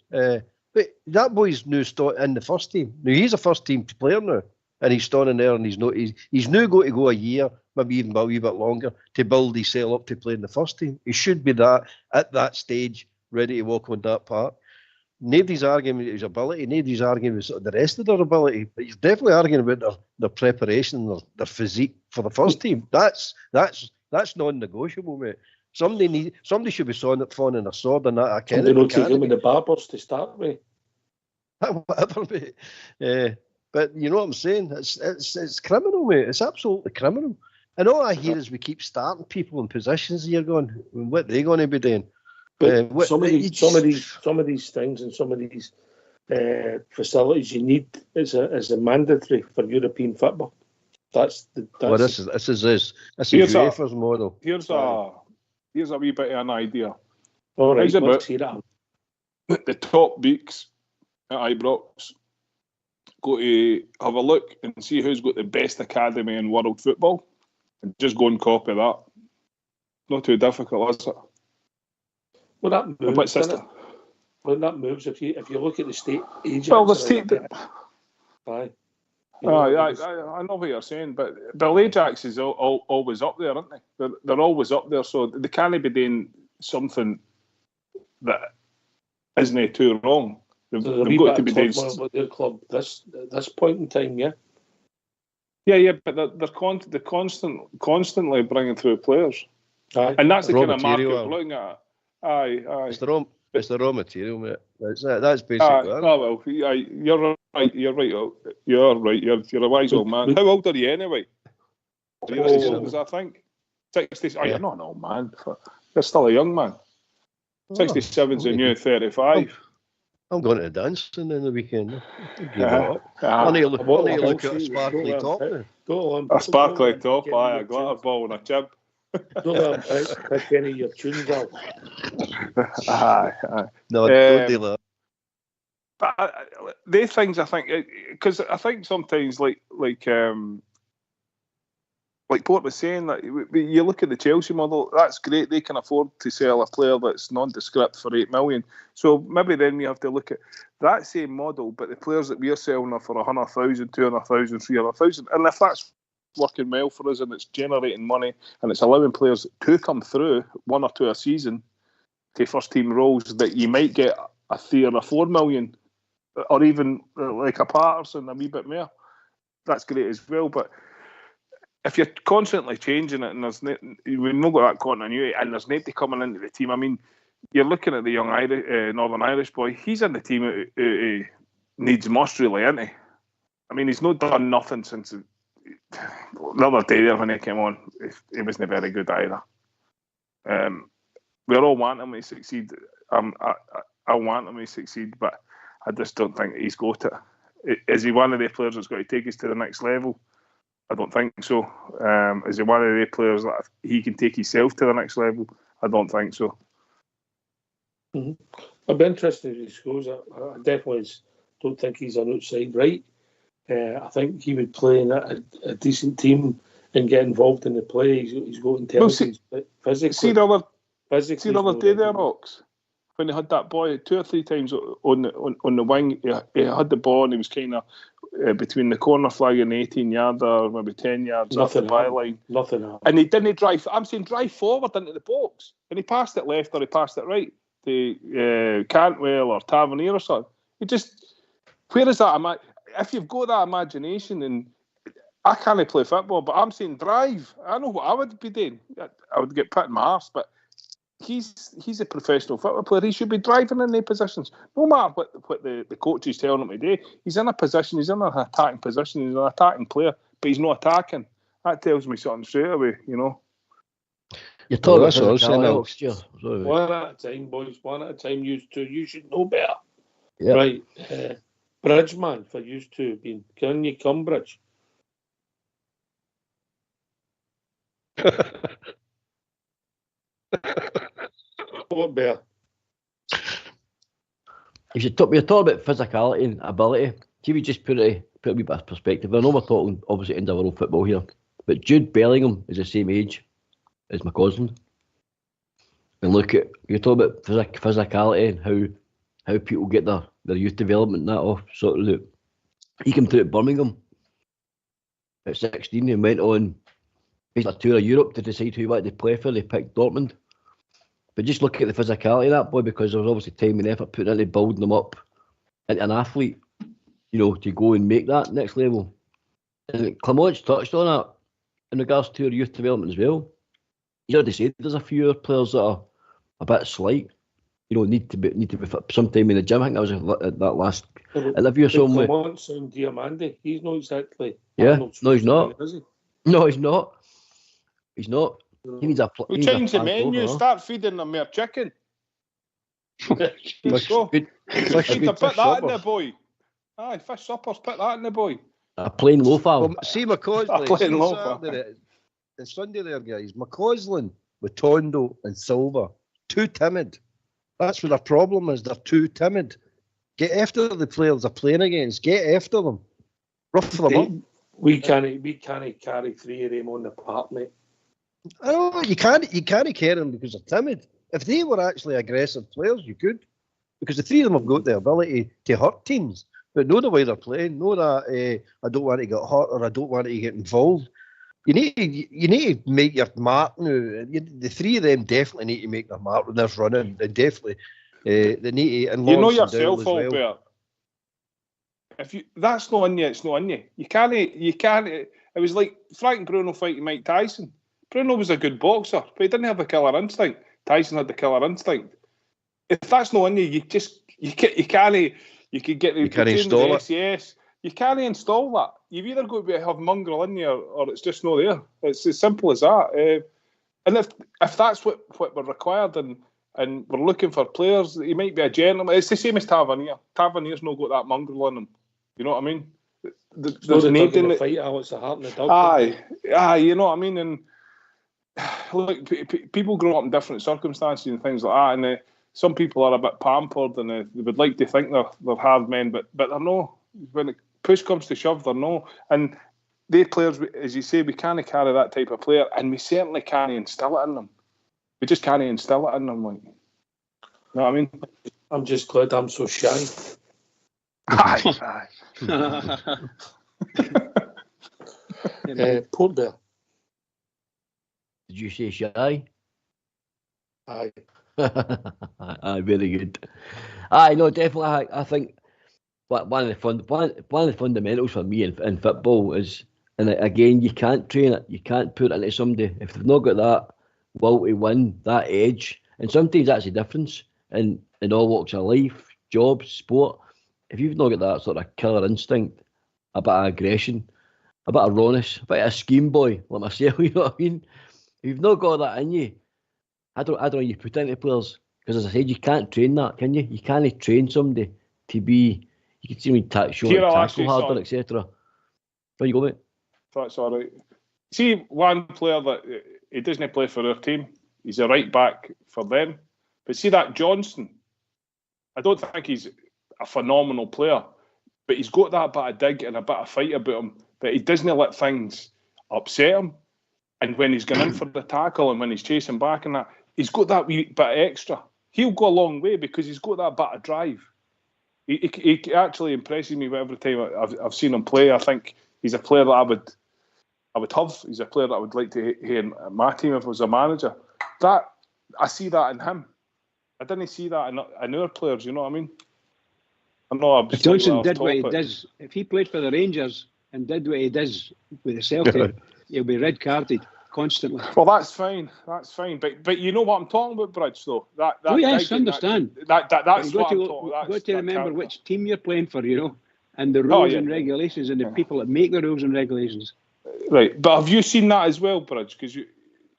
But that boy's new in the first team. Now, he's a first team player now, and he's standing there, and he's now going to go a year, maybe even a wee bit longer, to build himself up to play in the first team. He should be at that stage, ready to walk on that part. Nobody's arguing with his ability, nobody's arguing with the rest of their ability, but he's definitely arguing about their preparation, their physique for the first team. That's non-negotiable, mate. Somebody should be fawning a sword on that. I can't. They don't take him in the barbers to start with. Whatever, mate. But you know what I'm saying? It's criminal, mate. It's absolutely criminal. And all I hear is we keep starting people in positions. And you're going, what are they going to be doing? But some of these things and some of these facilities you need is a mandatory for European football. This is UEFA's model. Here's a wee bit of an idea. All right, let's hear that. The top beaks at Ibrox go to have a look and see who's got the best academy in world football, and just go and copy that. Not too difficult, is it? Well, that moves. That moves if you look at the state agents. Well, the state. Aye. I know what you're saying, but Bill Ajax is always up there, aren't they? They're always up there, so they can't be doing something that isn't too wrong. They've They've got to be doing. about their club at this point in time, yeah. Yeah, but they're constantly bringing through players, Aye. and that's the Raw kind of market material, we're looking at. Aye. It's the raw material, mate. That's basically Aye. Oh well, you're right. You're right. You're a wise old man. How old are you anyway? Are you as old as I think? 60. Oh, you're not an old man. You're still a young man. 67's a new 35. I'm going to the dancing in the weekend. I need to look at a sparkly top now. A sparkly top, aye, a glitter ball and a chip. Don't pick any of your tunes out. Aye. No, don't do that. But these things, I think, because I think sometimes, like Port was saying, that you look at the Chelsea model, that's great. They can afford to sell a player that's nondescript for 8 million. So maybe then we have to look at that same model, but the players that we're selling are for 100,000, 200,000, 300,000. And if that's working well for us and it's generating money and it's allowing players to come through 1 or 2 a season to first team roles, that you might get a 3 or a 4 million, or even like a Patterson, a wee bit more, that's great as well. But if you're constantly changing it and we've not got that continuity and there's nobody coming into the team, I mean, you're looking at the young Northern Irish boy, he's in the team who needs must really, isn't he? I mean, he's not done nothing since the other day there when he came on. He wasn't very good either. We're all wanting him to succeed. I want him to succeed, but I just don't think he's got it. Is he one of the players that's got to take us to the next level? I don't think so. Is he one of the players that he can take himself to the next level? I don't think so. Mm-hmm. I'd be interested if he scores. I definitely don't think he's an outside right. I think he would play in a decent team and get involved in the play. He's got intelligence, physically. See the other day there, Ox, when they had that boy 2 or 3 times on the wing, he had the ball and he was kind of between the corner flag and the 18-yarder, or maybe 10 yards off the byline. Nothing happened. And he didn't drive. I'm saying drive forward into the box. And he passed it left or he passed it right to Cantwell or Tavernier or something. He just, where is that? If you've got that imagination, and I can't play football, but I'm saying drive. I know what I would be doing. I would get put in my arse, but he's a professional football player. He should be driving in their positions. No matter what the coach is telling him to do, he's in a position, he's in an attacking position, he's an attacking player, but he's not attacking. That tells me something straight away, you know. You're talking that's what I'm saying. One at a time, boys. One at a time. You should know better. Yep. Right. Bridgeman for used to being. Can you come, Bridge? What better? If you're talking about physicality and ability, see, we just put a wee bit of perspective. I know we're talking obviously in the world football here, but Jude Bellingham is the same age as my cousin. And look at, you're talking about physicality and how people get their youth development and that off. So look, he came through at Birmingham at 16 and went on basically a tour of Europe to decide who he wanted to play for. They picked Dortmund. But just look at the physicality of that boy, because there was obviously time and effort put into building him up into an athlete, you know, to go and make that next level. And Clemont touched on that in regards to your youth development as well. He's already said there's a few players that are a bit slight, you know, need to be sometime in the gym. I think that was that last interview or something. Clemont's and Diamandi, he's not exactly. Yeah, no, he's not. Is he? No, he's not. He's not. He needs a. We change the menu. Start feeding them more chicken. Let's go. Put that in the boy. Aye, fish suppers. Put that in the boy. A plain loafer. Well, see McCausland. A plain loafer. And Sunday there, guys. McCausland with Tondo and Silva, too timid. That's what their problem is. They're too timid. Get after the players they're playing against. Get after them. Rough them up. We can't carry 3 of them on the park, mate. I know you can't carry them because they're timid. If they were actually aggressive players, you could, because the 3 of them have got the ability to hurt teams, but know the way they're playing. Know that I don't want to get hurt or I don't want to get involved. You need to make your mark now. The 3 of them definitely need to make their mark when they're running. They definitely they need to. And you know yourself, Albert. That's not on you, it's not on you. You can't. It was like Frank Bruno fighting Mike Tyson. Bruno was a good boxer, but he didn't have the killer instinct. Tyson had the killer instinct. If that's not on you, you can't. You could get You can't install it. SAS. You can't install that. You've either got to have mongrel in you, or it's just not there. It's as simple as that. And if that's what we're required, and we're looking for players, he might be a gentleman. It's the same as Tavernier. Taverner's not got that mongrel in him. You know what I mean? There's an aid in the fight. It's a heart in the dog. Aye, you know what I mean? And look, people grow up in different circumstances and things like that, and some people are a bit pampered, and they would like to think they're hard men, but they're no. When push comes to shove, they're no. And they players, as you say, we can't carry that type of player, and we certainly can't instill it in them. We just can't instill it in them, like. You know what I mean? I'm just glad I'm so shy. Aye. Port Bear. Did you say shy? Aye. Aye, very good. Aye, no, definitely. I think one of the fundamentals for me in football is, and again, you can't train it. You can't put it into somebody if they've not got that will to win, that edge. And sometimes that's the difference in all walks of life, jobs, sport. If you've not got that sort of killer instinct, a bit of aggression, a bit of rawness, a bit of a scheme boy like myself, you know what I mean? If you've not got that in you, I don't know you put into players, because as I said, you can't train that, can you? You can't train somebody to be. You can see me tackle harder, etc. Where you go, mate? That's all right. See, one player that he doesn't play for our team. He's a right back for them. But see that Johnson. I don't think he's a phenomenal player, but he's got that bit of dig and a bit of fight about him. But he doesn't let things upset him. And when he's going in for the tackle and when he's chasing back and that, he's got that wee bit extra. He'll go a long way because he's got that bit of drive. He actually impresses me every time I've seen him play. I think he's a player that I would have. He's a player that I would like to hear in my team if I was a manager. That I see that in him. I didn't see that in our players. You know what I mean? I know. If Johnson did what he does, if he played for the Rangers and did what he does with the Celtic, he'll be red carded constantly. Well, that's fine. But you know what I'm talking about, Bridge, though. Yes, I understand. That's what I'm talking about. You've got to remember which team you're playing for, you know, and the rules and regulations and the people that make the rules and regulations. Right, but have you seen that as well, Bridge? Because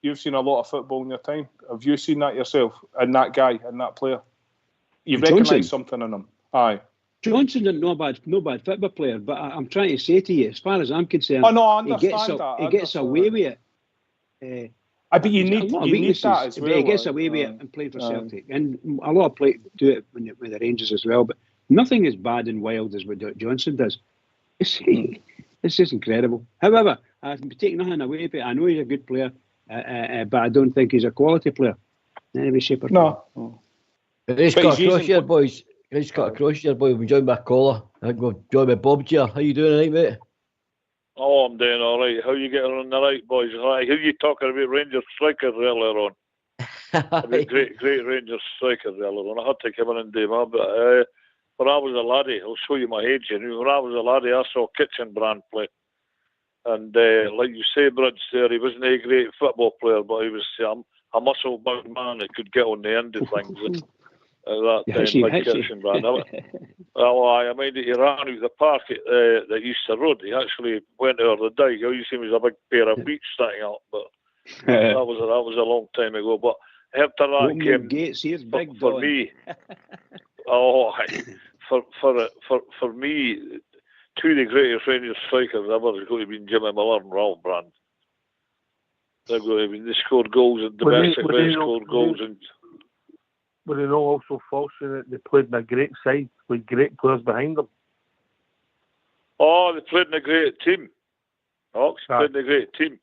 you've seen a lot of football in your time. Have you seen that yourself, and that guy, and that player? You've recognised something in him. Aye. Johnson's no bad football player, but I'm trying to say to you, as far as I'm concerned, I understand he gets away with it. But you need that as well. But he gets away with it and playing for Celtic, and a lot of players do it with the Rangers as well. But nothing as bad and wild as what Johnson does. It's just incredible. However, I'm taking nothing away, but I know he's a good player, but I don't think he's a quality player in any way, shape or form. No. He's got across here, boys. He's got across here, boys. We're joined by a caller. I think we're joined by Bob here. How you doing tonight, mate? Oh, I'm doing all right. How you getting on the right, boys? I hear you talking about Rangers strikers earlier on. About great Rangers strikers earlier on. I had to come in and do my bit. When I was a laddie, I'll show you my age. When I was a laddie, I saw Kitchen Brand play. And like you say, Bridge there, he wasn't a great football player, but he was a muscle-bound man that could get on the end of things. That like Kitchen Brand. I mean, he ran out the park at the Easter Road. He actually went over the dike. All you see was a big pair of feet sticking up, but that was a long time ago. But after that came Gates, here's big for me. For me, two of the greatest Rangers strikers ever is going to be Jimmy Miller and Ralph Brand. They're going to be. They scored goals and domestic. They scored goals and. Were they not also false in that they played in a great side with great players behind them? Oh, they played in a great team. Hawks played in a great team.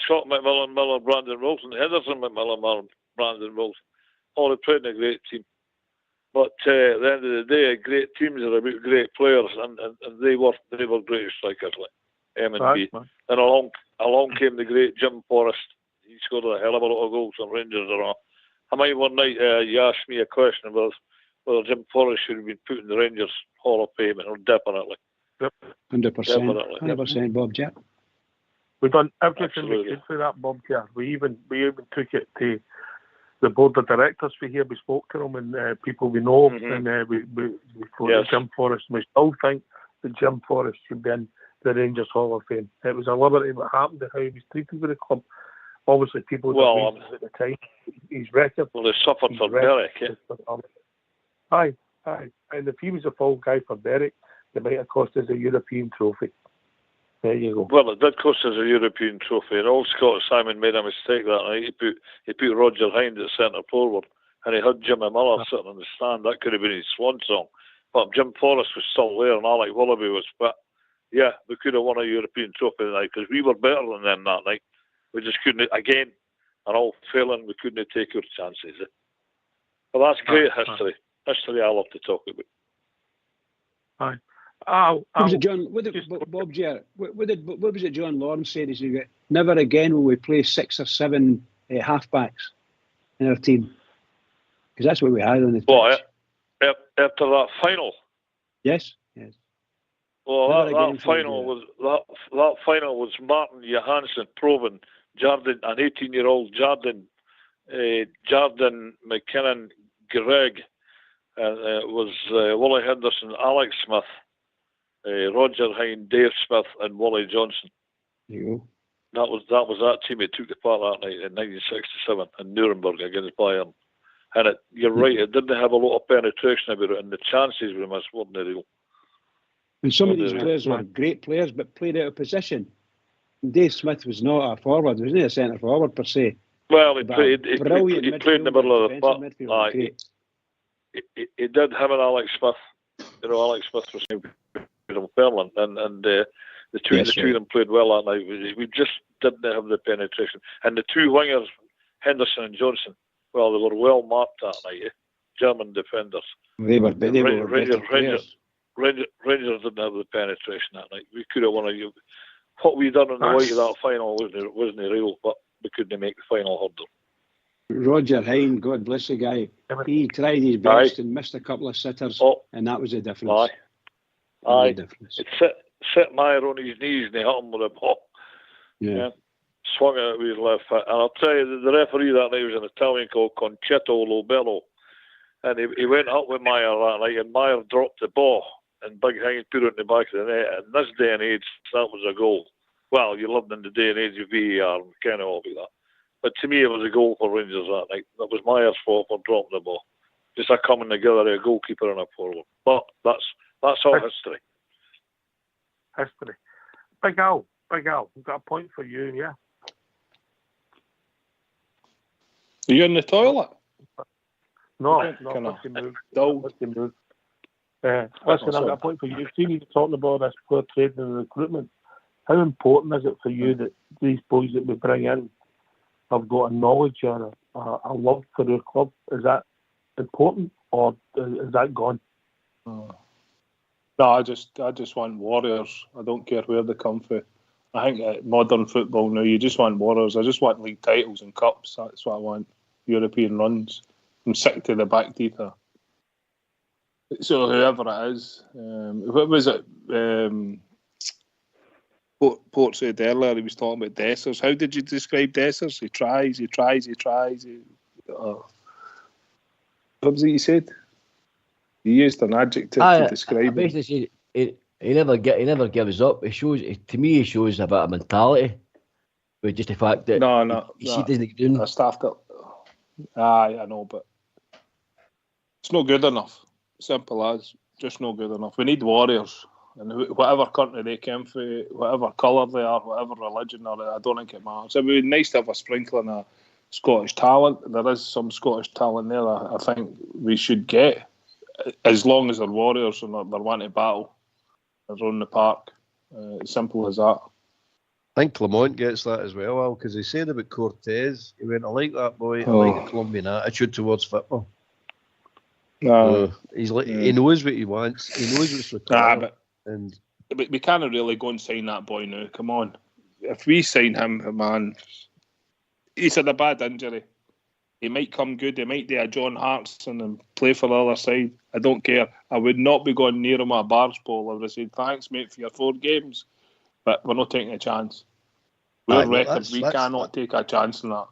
Scott McMillan, Miller, Brandon Wilson, Henderson, McMillan, Brandon Wilson. Oh, they played in a great team. But at the end of the day, great teams are about great players, and they were great strikers like M&B. And along came the great Jim Forrest. He scored a hell of a lot of goals on Rangers and all. I mind one night you asked me a question about whether Jim Forrest should have been put in the Rangers Hall of Fame, and definitely. Definitely. 100%, Bob Jack. We've done everything Absolutely. we could for that, Bob Jack. We even took it to the board of directors for here. We spoke to them and people we know, and we quoted Jim Forrest. We still think that Jim Forrest should be in the Rangers Hall of Fame. It was a liberty what happened and how he was treated with the club. Obviously, people at the time, his record. Well, they suffered for Berwick, Aye. And if he was a fall guy for Berwick, it might have cost us a European trophy. There you go. Well, it did cost us a European trophy, and old Scott Simon made a mistake that night. He put Roger Hind at centre forward, and he had Jimmy Miller sitting on the stand. That could have been his swan song. But Jim Forrest was still there, and Alec Willoughby was fit. Yeah, we could have won a European trophy tonight because we were better than them that night. We just couldn't, again, and all failing, we couldn't take our chances. But that's great history. History I love to talk about. Aye. What was it, John? Bob Jarrett? What was it John Lawrence said? He said, never again will we play 6 or 7 halfbacks in our team. Because that's what we had on the pitch. After that final? Yes. Well, that final was Martin Johansson, Proven, Jordan, an 18-year-old Jordan McKinnon, Greg, and it was Willie Henderson, Alex Smith, Roger Hind, Dave Smith, and Wally Johnson. There you go. That was that team that took the part that night in 1967 in Nuremberg against Bayern. And you're right, it didn't have a lot of penetration about it, and the chances we missed weren't real. And some of these players were great players, but played out of position. Dave Smith was not a forward, wasn't he? A centre forward per se. Well, he played in the middle of the park. He did him and Alex Smith. You know, Alex Smith was from Fairland, and the two of them played well that night. We just didn't have the penetration. And the two wingers, Henderson and Johnson, well, they were well marked that night. German defenders. They were Rangers didn't have the penetration that night. We could have won a. What we done in the white of that final wasn't real, but we couldn't make the final hurdle. Roger Hind, God bless the guy. He tried his best and missed a couple of sitters, and that was the difference. It set Meyer on his knees and he hit him with a ball. Yeah. Swung it with his left foot. And I'll tell you, the referee that night was an Italian called Concetto Lobello. And he went up with Meyer that night, and Meyer dropped the ball, and Big Hind put it in the back of the net. And this day and age, that was a goal. Well, you lived in the day and age of VAR, and kind of all be that. But to me, it was a goal for Rangers that night. That was Meyer's fault for dropping the ball. Just a coming together, a goalkeeper and a forward. But that's all history. History. Big Al, we've got a point for you, yeah? Are you in the toilet? No, what's the move? Listen, I've got a point for you. See, you're talking about this player trading and recruitment. How important is it for you that these boys that we bring in have got a knowledge or a love for their club? Is that important, or is that gone? No, I just want warriors. I don't care where they come from. I think modern football now, you just want warriors. I just want league titles and cups. That's what I want. European runs. I'm sick to the back teeth. So whoever it is, what was it? Port said earlier he was talking about Dessers. How did you describe Dessers? He tries. What was it you said? He used an adjective to describe him. Basically, he never gives up. To me, he shows a bit of mentality, with just the fact that he doesn't do. I staffed up. Aye, I know, but it's not good enough. Simple as, just not good enough. We need warriors, and whatever country they came from, whatever colour they are, whatever religion are, I don't think it matters. It would be nice to have a sprinkling of Scottish talent. There is some Scottish talent there. I think we should get, as long as they're warriors and they're wanting to battle. They're on the park. As simple as that. I think Clement gets that as well, because he said about Cortez, he went, I like that boy, I like the Colombian attitude towards football. He's like, he knows what he wants, he knows what's required. But we can't really go and sign that boy now, come on. If we sign him, man, he's had a bad injury. He might come good. He might do a John Hartson and play for the other side. I don't care. I would not be going near him at a barge pole. I would have said, thanks, mate, for your 4 games. But we're not taking a chance. We're record. We cannot take a chance on that.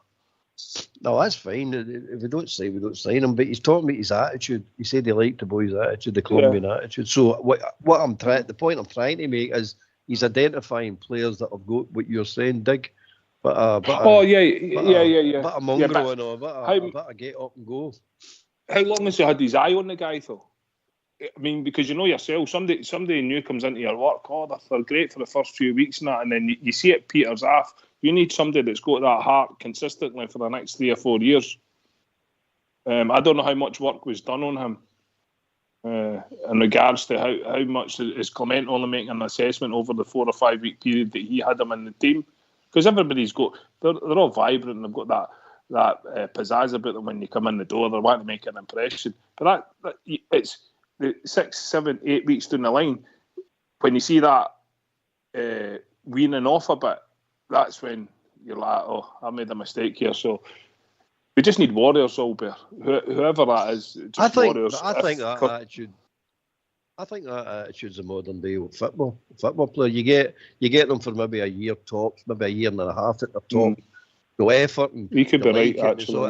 No, that's fine. If we don't sign, we don't sign him. But he's talking about his attitude. He said he liked the boy's attitude, the Colombian attitude. So the point I'm trying to make is he's identifying players that have got what you're saying, Dig. But a mongrel and a bit of get up and go. How long has he had his eye on the guy though? I mean, because you know yourself, somebody new comes into your work, they're great for the first few weeks and that, and then you see it peters off. You need somebody that's got that heart consistently for the next 3 or 4 years. I don't know how much work was done on him in regards to how much is Clement only making an assessment over the 4 or 5 week period that he had him in the team. Because everybody's got, they're all vibrant and they've got that pizzazz about them when you come in the door. They want to make an impression. But that it's the 6, 7, 8 weeks down the line, when you see that weaning off a bit, that's when you're like, oh, I made a mistake here. So we just need warriors, Albert. Whoever that is, just warriors. I think that attitude's a modern day football player. You get them for maybe a year tops, maybe a year and a half at the top. No effort, and you could be right. Actually, so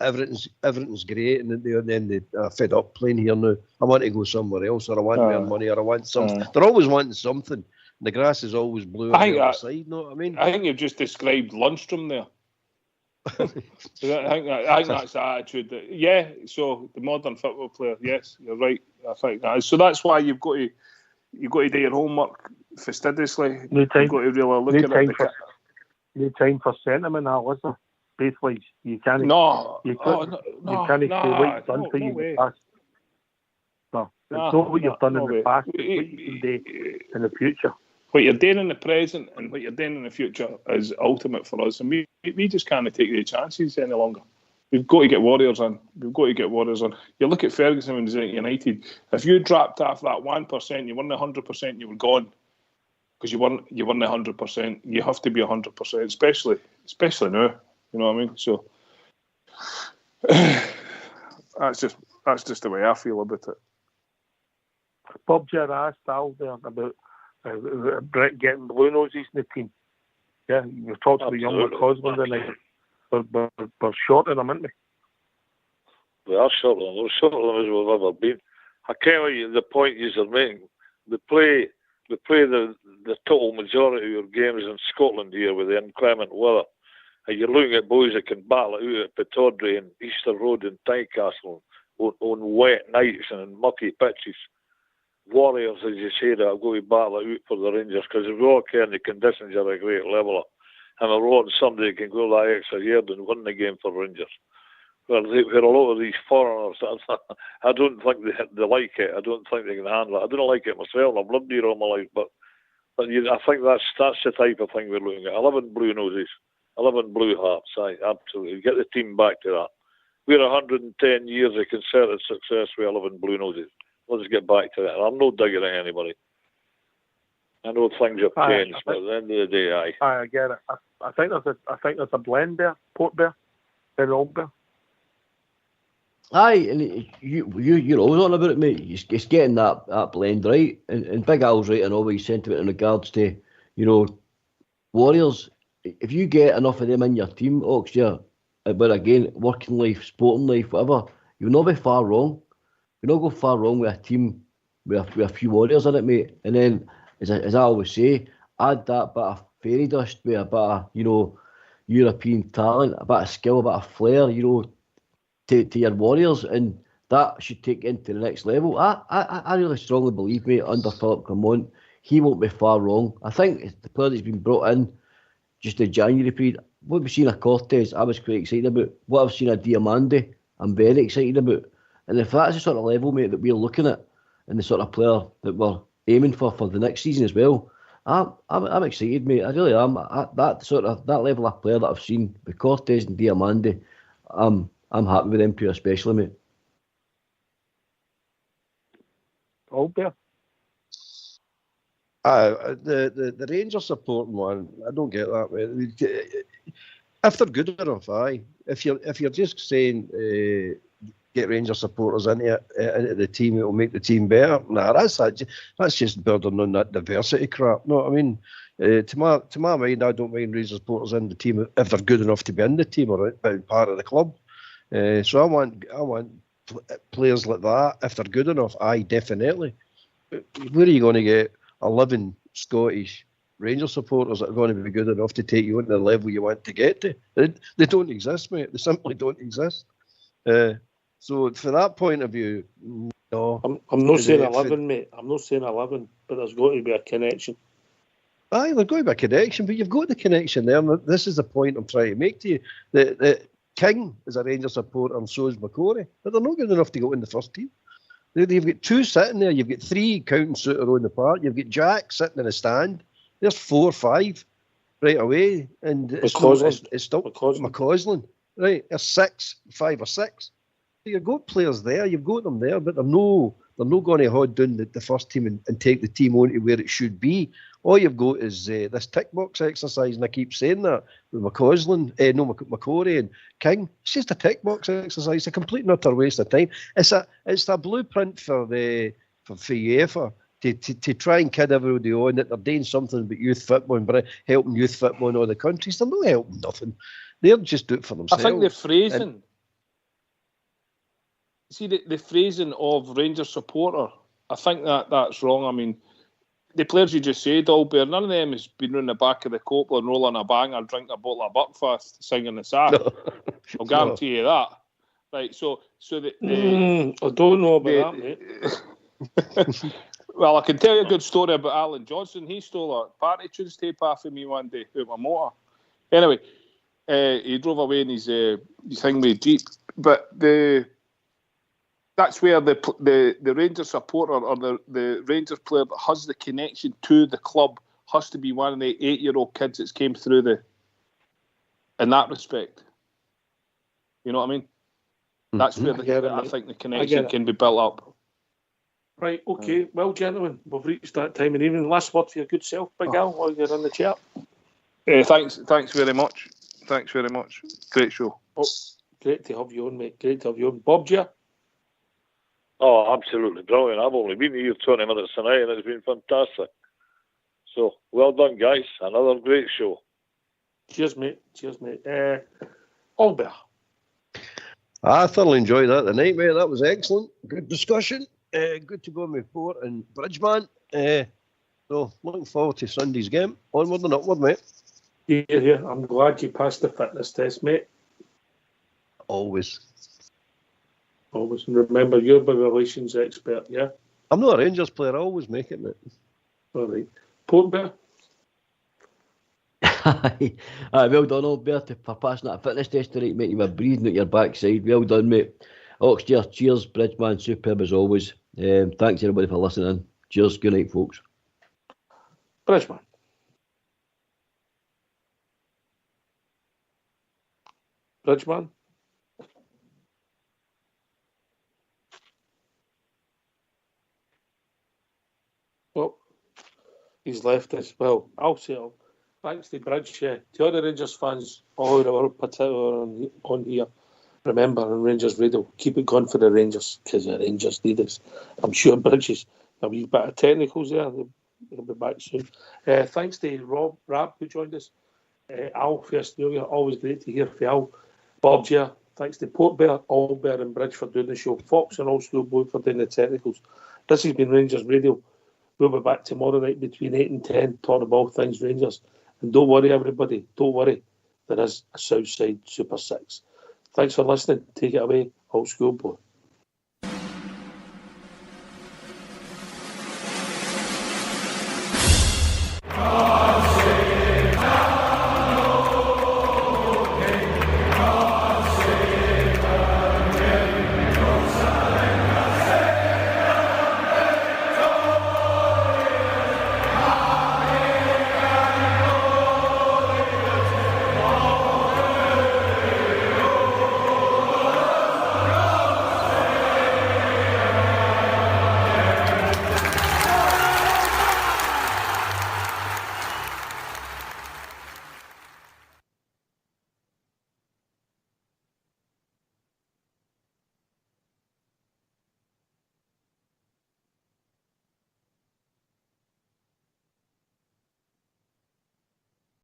everything's great, and then they are fed up playing here now. I want to go somewhere else, or I want more money, or I want something. They're always wanting something. The grass is always blue on the other side. You know what I mean? I think you've just described Lundstrom there. I think that's the attitude. So the modern football player, yes, you're right. I think that is. So that's why you've got to do your homework fastidiously. You've got to really look at it. Need time for sentiment, listen. Basically, you can't. You can't say what you've done for you in the past. No, it's not what you've done in the past. It's what you can do in the future. What you're doing in the present and what you're doing in the future is ultimate for us, and we just can't take the chances any longer. We've got to get warriors in. You look at Ferguson when he was at United. If you dropped off that 1%, you weren't 100%, you were gone. Because you weren't 100%. You have to be 100%, especially now. You know what I mean? So that's just the way I feel about it. Bob Gerrard style there about Brett getting blue noses in the team. Yeah, we've talked to the young McCausland tonight. We're short of them, aren't we? We are short of them. We're short of them as we've ever been. I can't you the point you're making. They play the total majority of your games in Scotland here with the inclement weather. And you're looking at boys that can battle it out at Pittodrie and Easter Road and Tynecastle on wet nights and in mucky pitches. Warriors, as you say, that have got to battle it out for the Rangers, because if we all care, the conditions are a great leveler. And we're wanting somebody that can go that extra yard and win the game for Rangers. Where a lot of these foreigners, I don't think they like it. I don't think they can handle it. I don't like it myself. I've lived here all my life, but I think that's the type of thing we're looking at. 11 blue noses, 11 blue hearts. Absolutely. Get the team back to that. We're 110 years of concerted success with 11 blue noses. Let's get back to that. I'm not digging at anybody. I know things have changed, but at the end of the day, I get it. I think there's a blend there, Port Bear, and Old Bear. Aye, and you're always on about it, mate. It's getting that blend right, and Big Al's right in all his sentiment in regards to, Warriors. If you get enough of them in your team, Oxshire, but again, working life, sporting life, whatever, you'll not be far wrong. You'll not go far wrong with a team with a few Warriors in it, mate. And then, as I always say, add that bit of fairy dust with a bit of, European talent, a bit of skill, a bit of flair, to your Warriors, and that should take you into the next level. I really strongly believe, mate, under Philip Clement, he won't be far wrong. I think the player that's been brought in just the January period, what we've seen of Cortez, I was quite excited about. What I've seen of Diamande, I'm very excited about. And if that's the sort of level, mate, that we're looking at, and the sort of player that we're aiming for the next season as well, I'm excited, mate. I really am. That level of player that I've seen with Cortez and Diamande, I'm happy with them two especially, mate. Old Bear. The Rangers supporting one, I don't get that, mate. If they're good enough, aye. If you're just saying get Rangers supporters into the team, it will make the team better. Nah, that's just building on that diversity crap. No, I mean, to my mind, I don't mind Rangers supporters in the team if they're good enough to be in the team or part of the club. So I want players like that if they're good enough. Aye, definitely. Where are you going to get 11 Scottish Rangers supporters that are going to be good enough to take you on the level you want to get to? They don't exist, mate. They simply don't exist. So from that point of view, no. I'm not saying 11, mate. I'm not saying 11, but there's got to be a connection. Aye, there's got to be a connection, but you've got the connection there. And this is the point I'm trying to make to you. That King is a Rangers supporter and so is McCory, but they're not good enough to go in the first team. You've got two sitting there. You've got three counting Suter on the park. You've got Jack sitting in the stand. There's 4 or 5 right away, and it's still McCausland. Right, there's 5 or 6. So you've got players there. You've got them there, but they're not going to hold down the first team and take the team on to where it should be. All you've got is this tick box exercise, and I keep saying that with McCory and King. It's just a tick box exercise, a complete and utter waste of time. It's a blueprint for UEFA to try and kid everybody on that they're doing something about youth football and helping youth football in all the countries. They're not helping nothing. They're just doing it for themselves. I think the phrasing. See the phrasing of Rangers supporter. I think that's wrong. I mean, the players you just said, Albert, none of them has been on the back of the Copeland rolling a banger, drinking a bottle of Buckfast, singing the song. No. I'll guarantee you that. Right, so I don't know about that, mate. Well, I can tell you a good story about Alan Johnson. He stole a Party Tunes tape off of me one day with my motor. Anyway, he drove away in his thing with Jeep. But that's where the Rangers supporter or the Rangers player that has the connection to the club has to be one of the 8-year-old kids that came through in that respect. You know what I mean? That's where I think the connection can be built up. Right, okay. Well, gentlemen, we've reached that time of evening. Last word for your good self, Big Al, while you're in the chat. Thanks very much. Thanks very much. Great show. Oh, great to have you on, mate. Great to have you on. Bob, Gia? Oh, absolutely brilliant. I've only been here 20 minutes tonight and it's been fantastic. So, well done, guys. Another great show. Cheers, mate. Cheers, mate. Albert? I thoroughly enjoyed that tonight, mate. That was excellent. Good discussion. Good to go on with Port and Bridgeman. So, looking forward to Sunday's game. Onward and upward, mate. Yeah. I'm glad you passed the fitness test, mate. Always. And remember, you're my relations expert, yeah? I'm not a Rangers player. I always make it, mate. All right. Port Bear? Well done, Albert, for passing that fitness test tonight, mate. You were breathing at your backside. Well done, mate. Oxdear, cheers. Bridgeman, superb as always. Thanks, everybody, for listening. Cheers. Good night, folks. Bridgeman? Well, he's left us. Well, I'll say it. Thanks to Bridge, to all the Rangers fans all over, particularly on here. Remember, on Rangers Radio, keep it going for the Rangers, because the Rangers need us. I'm sure Bridges, a wee bit of technicals there. He'll be back soon. Thanks to Rob Rabb, who joined us. Al, for Australia, always great to hear from Al. Bob here. Thanks to Port Bear, Albert and Bridge for doing the show. Fox and Old Schoolboy for doing the technicals. This has been Rangers Radio. We'll be back tomorrow night between 8 and 10, talking about all things Rangers. And don't worry, everybody. Don't worry. There is a Southside Super 6. Thanks for listening. Take it away, Old Schoolboy.